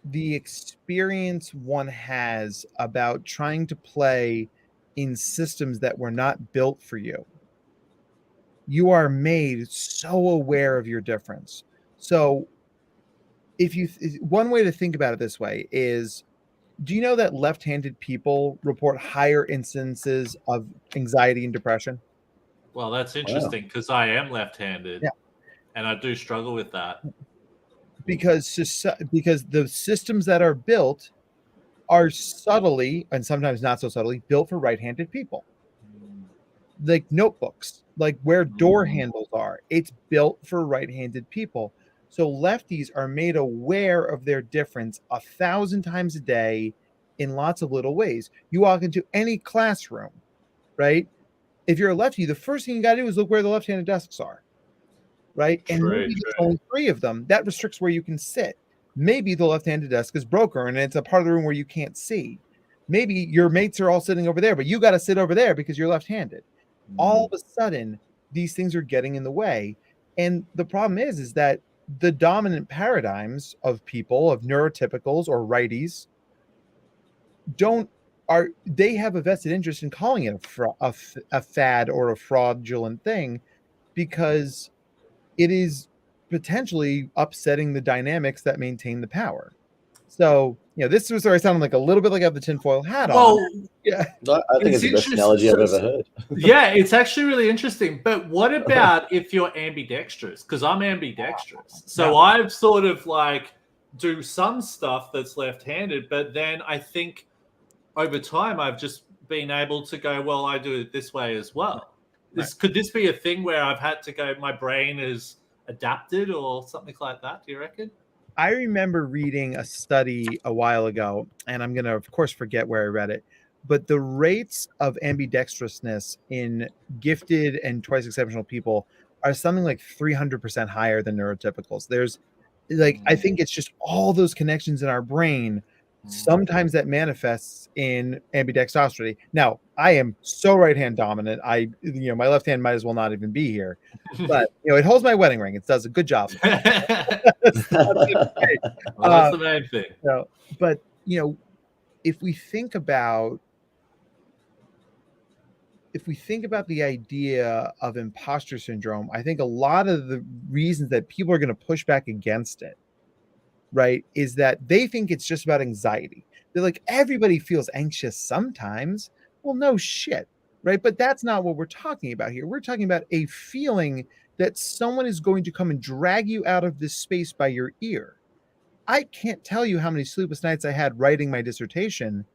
the experience one has about trying to play in systems that were not built for you, you are made so aware of your difference. So one way to think about it this way is, do you know that left-handed people report higher instances of anxiety and depression? Well, that's interesting, because I am left-handed, and I do struggle with that. Because the systems that are built are subtly, and sometimes not so subtly, built for right-handed people. like notebooks, like where door handles are. It's built for right-handed people. So lefties are made aware of their difference 1,000 times a day in lots of little ways. You walk into any classroom, right? If you're a lefty, the first thing you got to do is look where the left-handed desks are, right? And maybe there's only 3 of them. That restricts where you can sit. Maybe the left-handed desk is broken and it's a part of the room where you can't see. Maybe your mates are all sitting over there, but you got to sit over there because you're left-handed. All of a sudden, these things are getting in the way. And the problem is that the dominant paradigms of people, of neurotypicals or righties, they have a vested interest in calling it a fad or a fraudulent thing, because it is potentially upsetting the dynamics that maintain the power. So, this was where I sounded like a little bit like I have the tinfoil hat on. Yeah, I think it's the best analogy I've ever heard. Yeah, it's actually really interesting. But what about if you're ambidextrous? Because I'm ambidextrous. So I've sort of like do some stuff that's left-handed, but then I think over time I've just been able to go, well, I do it this way as well. Could this be a thing where I've had to go, my brain is adapted or something like that? Do you reckon? I remember reading a study a while ago, and I'm going to, of course, forget where I read it, but the rates of ambidextrousness in gifted and twice exceptional people are something like 300% higher than neurotypicals. There's I think it's just all those connections in our brain. Sometimes that manifests in ambidextrosity. Now, I am so right-hand dominant. My left hand might as well not even be here, but it holds my wedding ring. It does a good job. That's the main thing. But if we think about the idea of imposter syndrome, I think a lot of the reasons that people are going to push back against it, right, is that they think it's just about anxiety. They're like, everybody feels anxious sometimes. Well, no shit, right? But that's not what we're talking about here. We're talking about a feeling that someone is going to come and drag you out of this space by your ear. I can't tell you how many sleepless nights I had writing my dissertation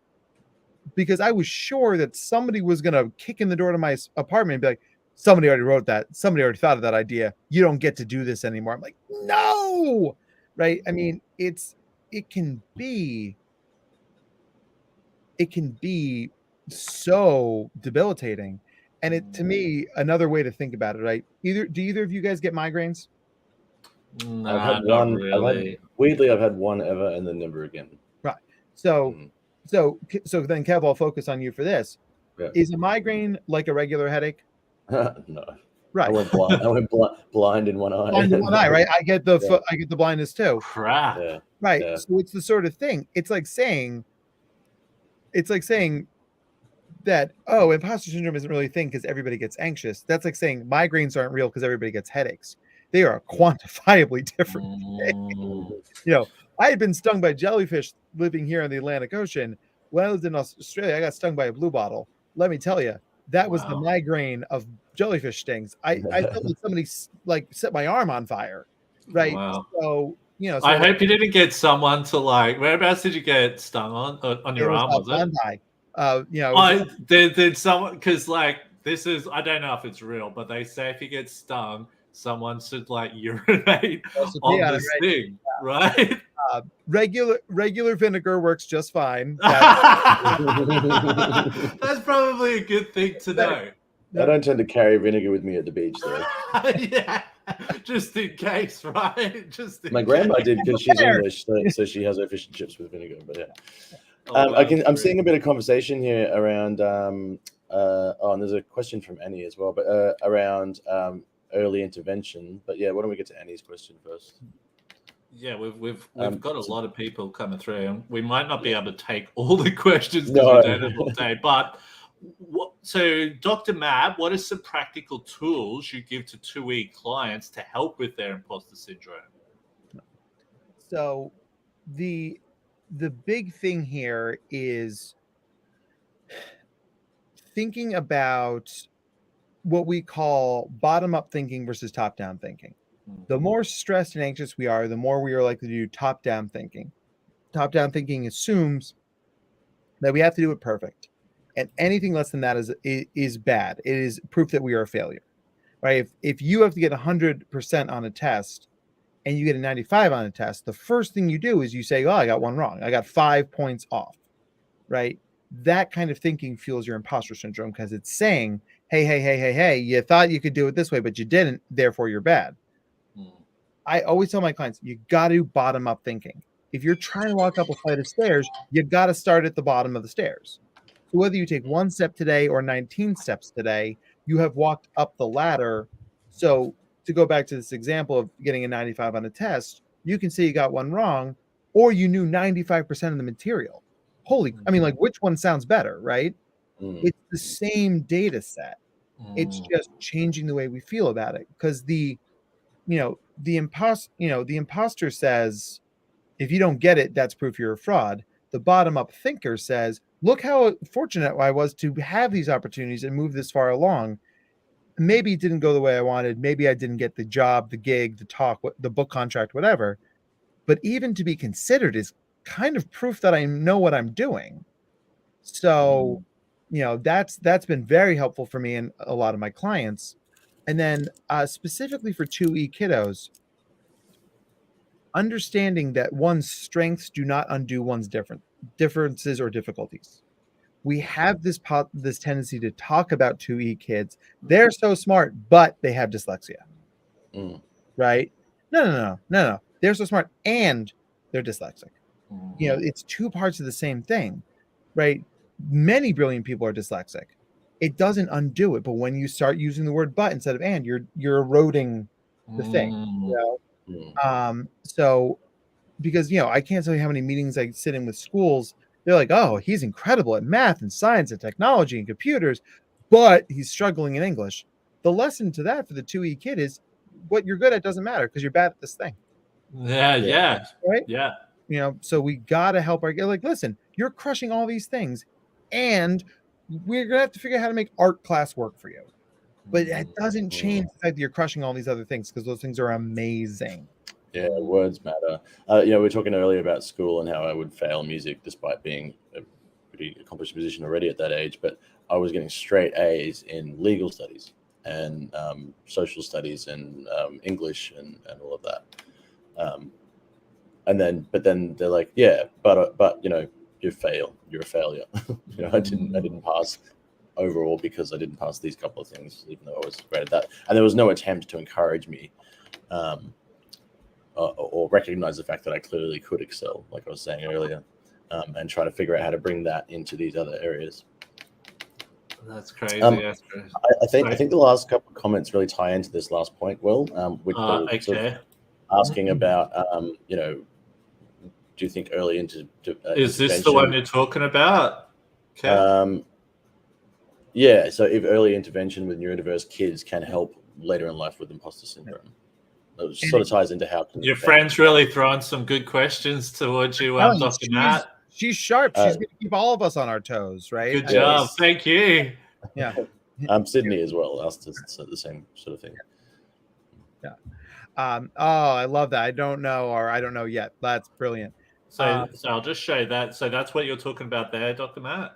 because I was sure that somebody was going to kick in the door to my apartment and be like, somebody already wrote that. Somebody already thought of that idea. You don't get to do this anymore. I'm like, no. Right. I mean, it can be so debilitating. And to me, another way to think about it, right? Do either of you guys get migraines? No, I've had not one. really. Weirdly, I've had one ever and then never again. Right. So then Kev, I'll focus on you for this. Yeah. Is a migraine like a regular headache? No. Right. I went blind in one eye. Blind in one eye, right? I get the blindness too. Crap. Yeah. Right. Yeah. So it's the sort of thing. It's like saying that, oh, imposter syndrome isn't really a thing because everybody gets anxious. That's like saying migraines aren't real because everybody gets headaches. They are a quantifiably different thing. I had been stung by jellyfish living here in the Atlantic Ocean. When I lived in Australia, I got stung by a blue bottle. Let me tell you, that was the migraine of jellyfish stings. I felt like somebody set my arm on fire. Right. Wow. So, I hope you didn't get someone to whereabouts did you get stung on your arm? Was it? Did someone, because this is, I don't know if it's real, but they say if you get stung, someone should urinate on the sting, right? Regular vinegar works just fine. That's probably a good thing to know. I don't tend to carry vinegar with me at the beach, though. Yeah, just in case, right? My grandma did because she's English, so she has her fish and chips with vinegar. But yeah, I'm seeing a bit of conversation here around. And there's a question from Annie as well, but around early intervention. But yeah, why don't we get to Annie's question first? Yeah, we've got a lot of people coming through, and we might not be able to take all the questions because we don't have all day. But so, Dr. Mab, what are some practical tools you give to 2E clients to help with their imposter syndrome? So, the big thing here is thinking about what we call bottom-up thinking versus top-down thinking. The more stressed and anxious we are, the more we are likely to do top-down thinking. Top-down thinking assumes that we have to do it perfect. and anything less than that is bad. It is proof that we are a failure, right? If you have to get 100% on a test and you get a 95 on a test, the first thing you do is you say, oh, I got one wrong. I got 5 points off, right? That kind of thinking fuels your imposter syndrome because it's saying, hey, you thought you could do it this way, but you didn't, therefore you're bad. I always tell my clients, you got to bottom up thinking. If you're trying to walk up a flight of stairs, you got to start at the bottom of the stairs. So whether you take 1 step today or 19 steps today, you have walked up the ladder. So to go back to this example of getting a 95 on a test, you can say you got one wrong, or you knew 95% of the material. I mean, like, which one sounds better, right? It's the same data set. It's just changing the way we feel about it. Because the imposter says, if you don't get it, that's proof you're a fraud. The bottom-up thinker says, look how fortunate I was to have these opportunities and move this far along. Maybe it didn't go the way I wanted. Maybe I didn't get the job, the gig, the talk, the book contract, whatever. But even to be considered is kind of proof that I know what I'm doing. So, that's been very helpful for me and a lot of my clients. And then specifically for 2E kiddos, understanding that one's strengths do not undo one's differences or difficulties. We have this tendency to talk about 2E kids. They're so smart, but they have dyslexia, right? No. They're so smart and they're dyslexic. It's two parts of the same thing, right? Many brilliant people are dyslexic. It doesn't undo it, but when you start using the word "but" instead of "and," you're eroding the thing. So because I can't tell you how many meetings I sit in with schools. They're like, oh, he's incredible at math and science and technology and computers, but he's struggling in English. The lesson to that for the 2E kid is what you're good at doesn't matter because you're bad at this thing. Yeah. Right? Yeah. So we got to help listen, you're crushing all these things and we're going to have to figure out how to make art class work for you. But that doesn't change the fact that you're crushing all these other things because those things are amazing. Yeah, words matter. We were talking earlier about school and how I would fail music despite being a pretty accomplished musician already at that age. But I was getting straight A's in legal studies and social studies and English and all of that. But then they're like, yeah, but you fail. You're a failure. I didn't pass overall because I didn't pass these couple of things, even though I was great at that. And there was no attempt to encourage me. Or recognize the fact that I clearly could excel, like I was saying earlier, and try to figure out how to bring that into these other areas. That's crazy. I think the last couple of comments really tie into this last point, Will, which sort of asking about, do you think early into is this the one you're talking about? Okay. Yeah. So if early intervention with neurodiverse kids can help later in life with imposter syndrome. It sort of ties into how your friend's really throwing some good questions towards you, Dr. Matt. She's sharp. She's going to keep all of us on our toes, right? Good job. Thank you. Yeah. Sydney as well asked us the same sort of thing. Yeah. I love that. I don't know yet. That's brilliant. So I'll just show that. So that's what you're talking about there, Dr. Matt?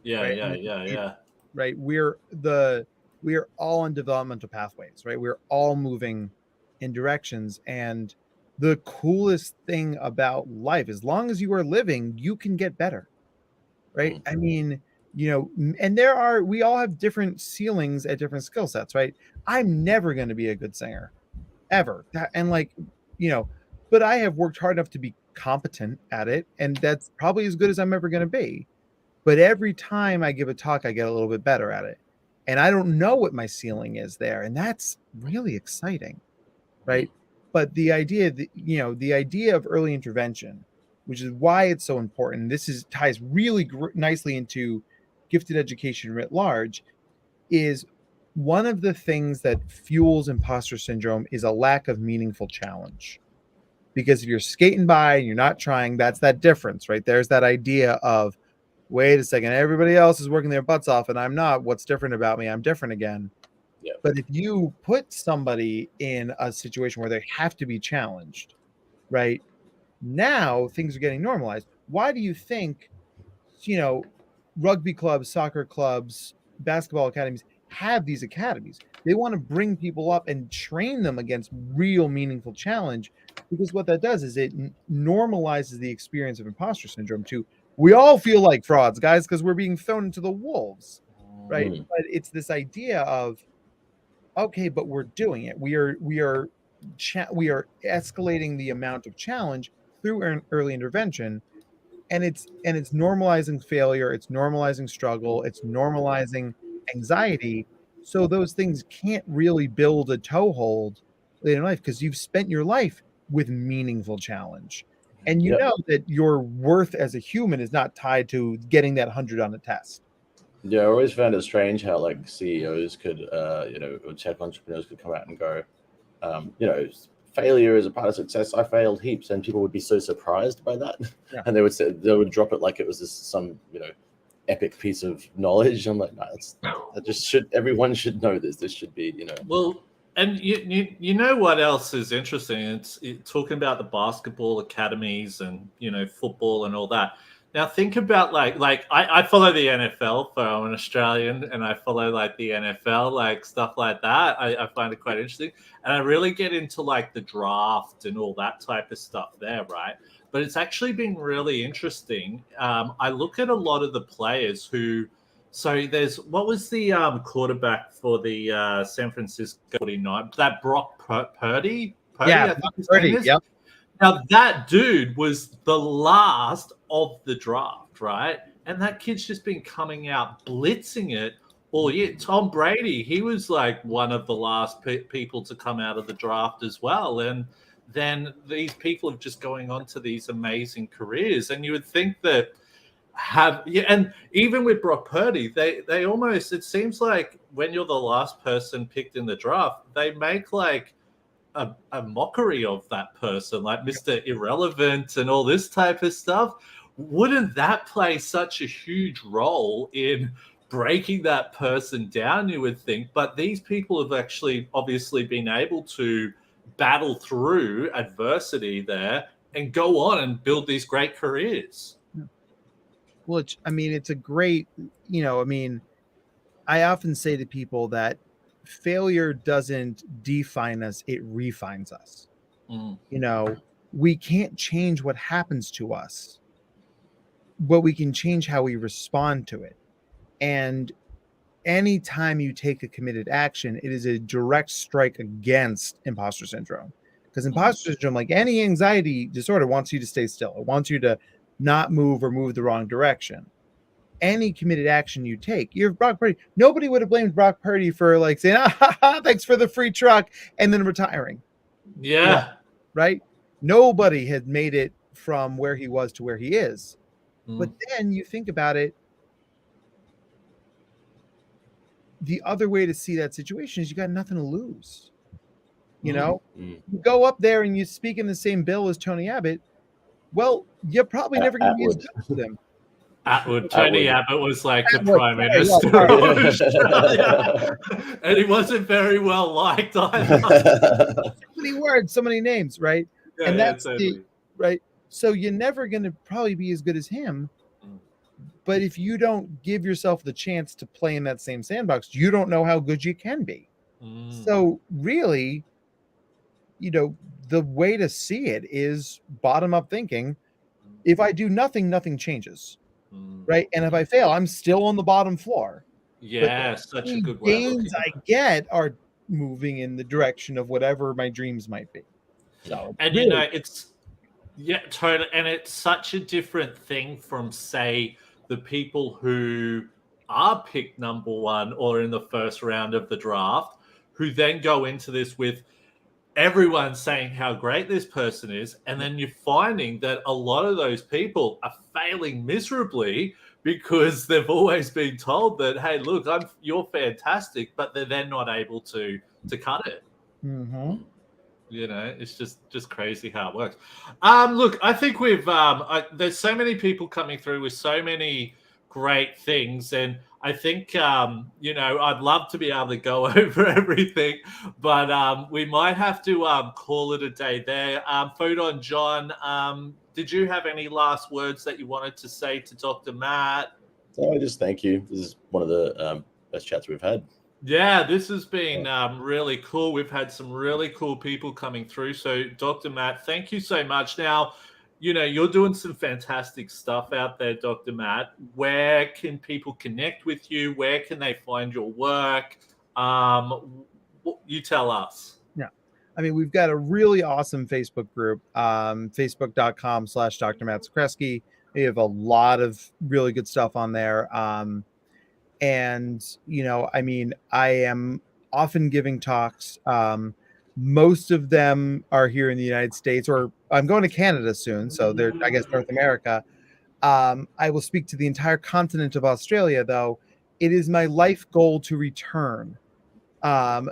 Yeah. Yeah. Right. We're all in developmental pathways, right? We're all moving in directions, and the coolest thing about life, as long as you are living, you can get better, right? I mean, and we all have different ceilings at different skill sets, right? I'm never going to be a good singer ever, but I have worked hard enough to be competent at it, and that's probably as good as I'm ever going to be. But every time I give a talk, I get a little bit better at it, and I don't know what my ceiling is there, and that's really exciting. Right. But the idea of early intervention, which is why it's so important, ties really nicely into gifted education writ large, is one of the things that fuels imposter syndrome is a lack of meaningful challenge. Because if you're skating by and you're not trying, that's that difference, right? There's that idea of, wait a second, everybody else is working their butts off and I'm not. What's different about me? I'm different again. Yeah. But if you put somebody in a situation where they have to be challenged, right? Now things are getting normalized. Why do you think, rugby clubs, soccer clubs, basketball academies have these academies. They want to bring people up and train them against real meaningful challenge, because what that does is it normalizes the experience of imposter syndrome too. We all feel like frauds, guys, because we're being thrown into the wolves, right? Mm. But it's this idea of, okay, but we're doing it. We are escalating the amount of challenge through early intervention, and it's normalizing failure, it's normalizing struggle, it's normalizing anxiety, so those things can't really build a toehold later in life, because you've spent your life with meaningful challenge, and you Yep. know that your worth as a human is not tied to getting that 100 on a test. Yeah, I always found it strange how like CEOs could, or tech entrepreneurs could come out and go, failure is a part of success. I failed heaps, and people would be so surprised by that, Yeah. and they would drop it like it was some epic piece of knowledge. I'm like, no, that just should, everyone should know this. This should be, Well, and you know what else is interesting? It's talking about the basketball academies and football and all that. Now think about like I follow the NFL, for I'm an Australian, and I follow like the NFL, like stuff like that. I find it quite interesting, and I really get into like the draft and all that type of stuff there, right? But it's actually been really interesting. I look at a lot of the players who. So there's what was the quarterback for the San Francisco 49? That Brock Purdy? Yeah, I think his Purdy, name is. yep. Now that dude was the last of the draft, right? And that kid's just been coming out blitzing it all year. Tom Brady, he was like one of the last people to come out of the draft as well. And then these people are just going on to these amazing careers. And you would think that and even with Brock Purdy, they almost, it seems like when you're the last person picked in the draft, they make like a mockery of that person, like Mr. Irrelevant and all this type of stuff. Wouldn't that play such a huge role in breaking that person down, you would think? But these people have actually obviously been able to battle through adversity there and go on and build these great careers. Well, it's a great, I often say to people that failure doesn't define us, it refines us. We can't change what happens to us, but we can change how we respond to it. And anytime you take a committed action, it is a direct strike against imposter syndrome. Because imposter syndrome, like any anxiety disorder, wants you to stay still. It wants you to not move or move the wrong direction. Any committed action you take, you're Brock Purdy. Nobody would have blamed Brock Purdy for like saying, thanks for the free truck, and then retiring. Yeah. Right? Nobody had made it from where he was to where he is. But then you think about it, the other way to see that situation is you got nothing to lose. You go up there and you speak in the same bill as Tony Abbott. Well, you're probably never going to be as good as them. Tony Abbott was like the prime minister of Australia, and he wasn't very well liked either. So many words, so many names, right? Yeah, and that's totally. right. So you're never going to probably be as good as him. But if you don't give yourself the chance to play in that same sandbox, you don't know how good you can be. So really, the way to see it is bottom-up thinking. If I do nothing, nothing changes, right? And if I fail, I'm still on the bottom floor. Yeah, such a good way. Gains I get are moving in the direction of whatever my dreams might be. So, and really, it's totally, and it's such a different thing from, say, the people who are picked number one or in the first round of the draft, who then go into this with everyone saying how great this person is, and then you're finding that a lot of those people are failing miserably because they've always been told that, hey, look, you're fantastic, but they're then not able to cut it. It's just crazy how it works. Look, I think we've there's so many people coming through with so many great things, and I think I'd love to be able to go over everything, but we might have to call it a day there. Photon John, did you have any last words that you wanted to say to Dr. Matt? So I just thank you. This is one of the best chats we've had. Yeah, this has been really cool. We've had some really cool people coming through. So, Dr. Matt, thank you so much. Now, you're doing some fantastic stuff out there, Dr. Matt. Where can people connect with you? Where can they find your work? You tell us. Yeah. I mean, we've got a really awesome Facebook group, facebook.com/Dr. Matt Zakreski. We have a lot of really good stuff on there. And, I mean, I am often giving talks. Most of them are here in the United States, or I'm going to Canada soon. So they're, I guess, North America. I will speak to the entire continent of Australia, though. It is my life goal to return.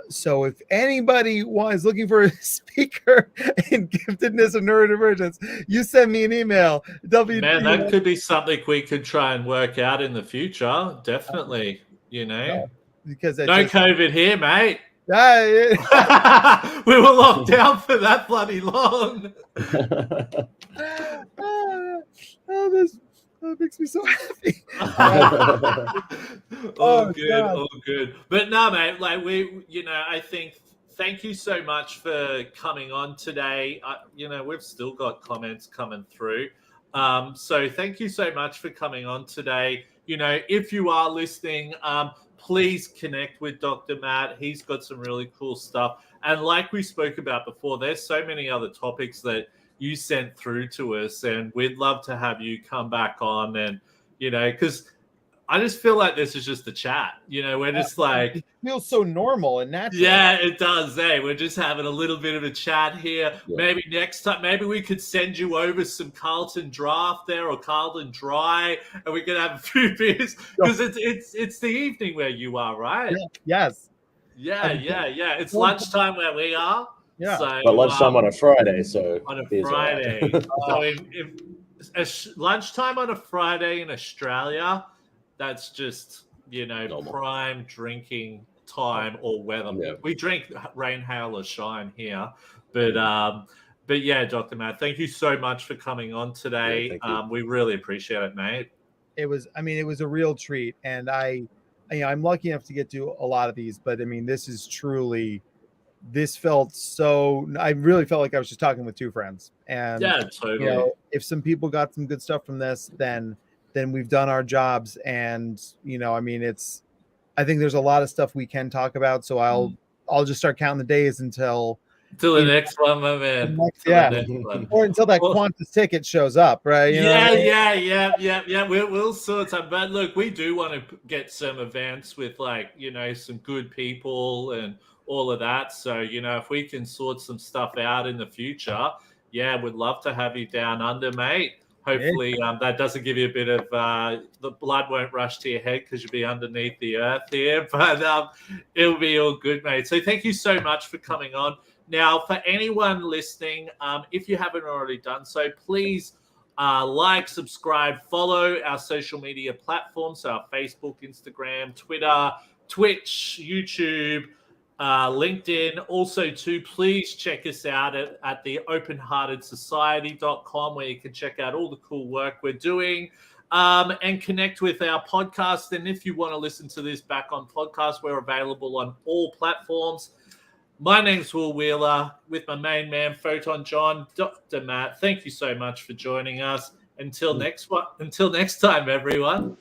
So if anybody is looking for a speaker in giftedness and neurodivergence, you send me an email. Man, that could be something we could try and work out in the future. Definitely, because no COVID here, mate. We were locked down for that bloody long. That makes me so happy. All good. But no, mate, I think thank you so much for coming on today. We've still got comments coming through. So thank you so much for coming on today. If you are listening, please connect with Dr. Matt. He's got some really cool stuff. And like we spoke about before, there's so many other topics that you sent through to us, and we'd love to have you come back on. And because I just feel like this is just a chat. We're just like, it feels so normal and natural. Yeah, it does. We're just having a little bit of a chat here. Yeah. Maybe next time, we could send you over some Carlton Draft there or Carlton Dry, and we could have a few beers because it's the evening where you are, right? Yes. Yeah. It's lunchtime where we are. Yeah, so, but lunchtime on a Friday. So on a Friday, so if lunchtime on a Friday in Australia, that's just normal. Prime drinking time or weather. Yeah. We drink rain, hail, or shine here, but yeah, Dr. Matt, thank you so much for coming on today. We really appreciate it, mate. It was a real treat, and I'm lucky enough to get to a lot of these, but I mean, this felt so. I really felt like I was just talking with two friends, and yeah, totally. If some people got some good stuff from this, then we've done our jobs, and I think there's a lot of stuff we can talk about. So I'll just start counting the days until the next one, my man. Or until that Qantas ticket shows up, right? Yeah. We'll sort some. But look, we do want to get some events with some good people and all of that. So, if we can sort some stuff out in the future, we'd love to have you down under, mate. Hopefully that doesn't give you a bit of the blood won't rush to your head because you'll be underneath the earth here, but it'll be all good, mate. So thank you so much for coming on. Now, for anyone listening, if you haven't already done so, please subscribe, follow our social media platforms, so our Facebook, Instagram, Twitter, Twitch, YouTube, LinkedIn. Also, please check us out at the openheartedsociety.com, where you can check out all the cool work we're doing and connect with our podcast. And if you want to listen to this back on podcast, we're available on all platforms. My name's Will Wheeler with my main man, Photon John, Dr. Matt. Thank you so much for joining us. Until next time, everyone.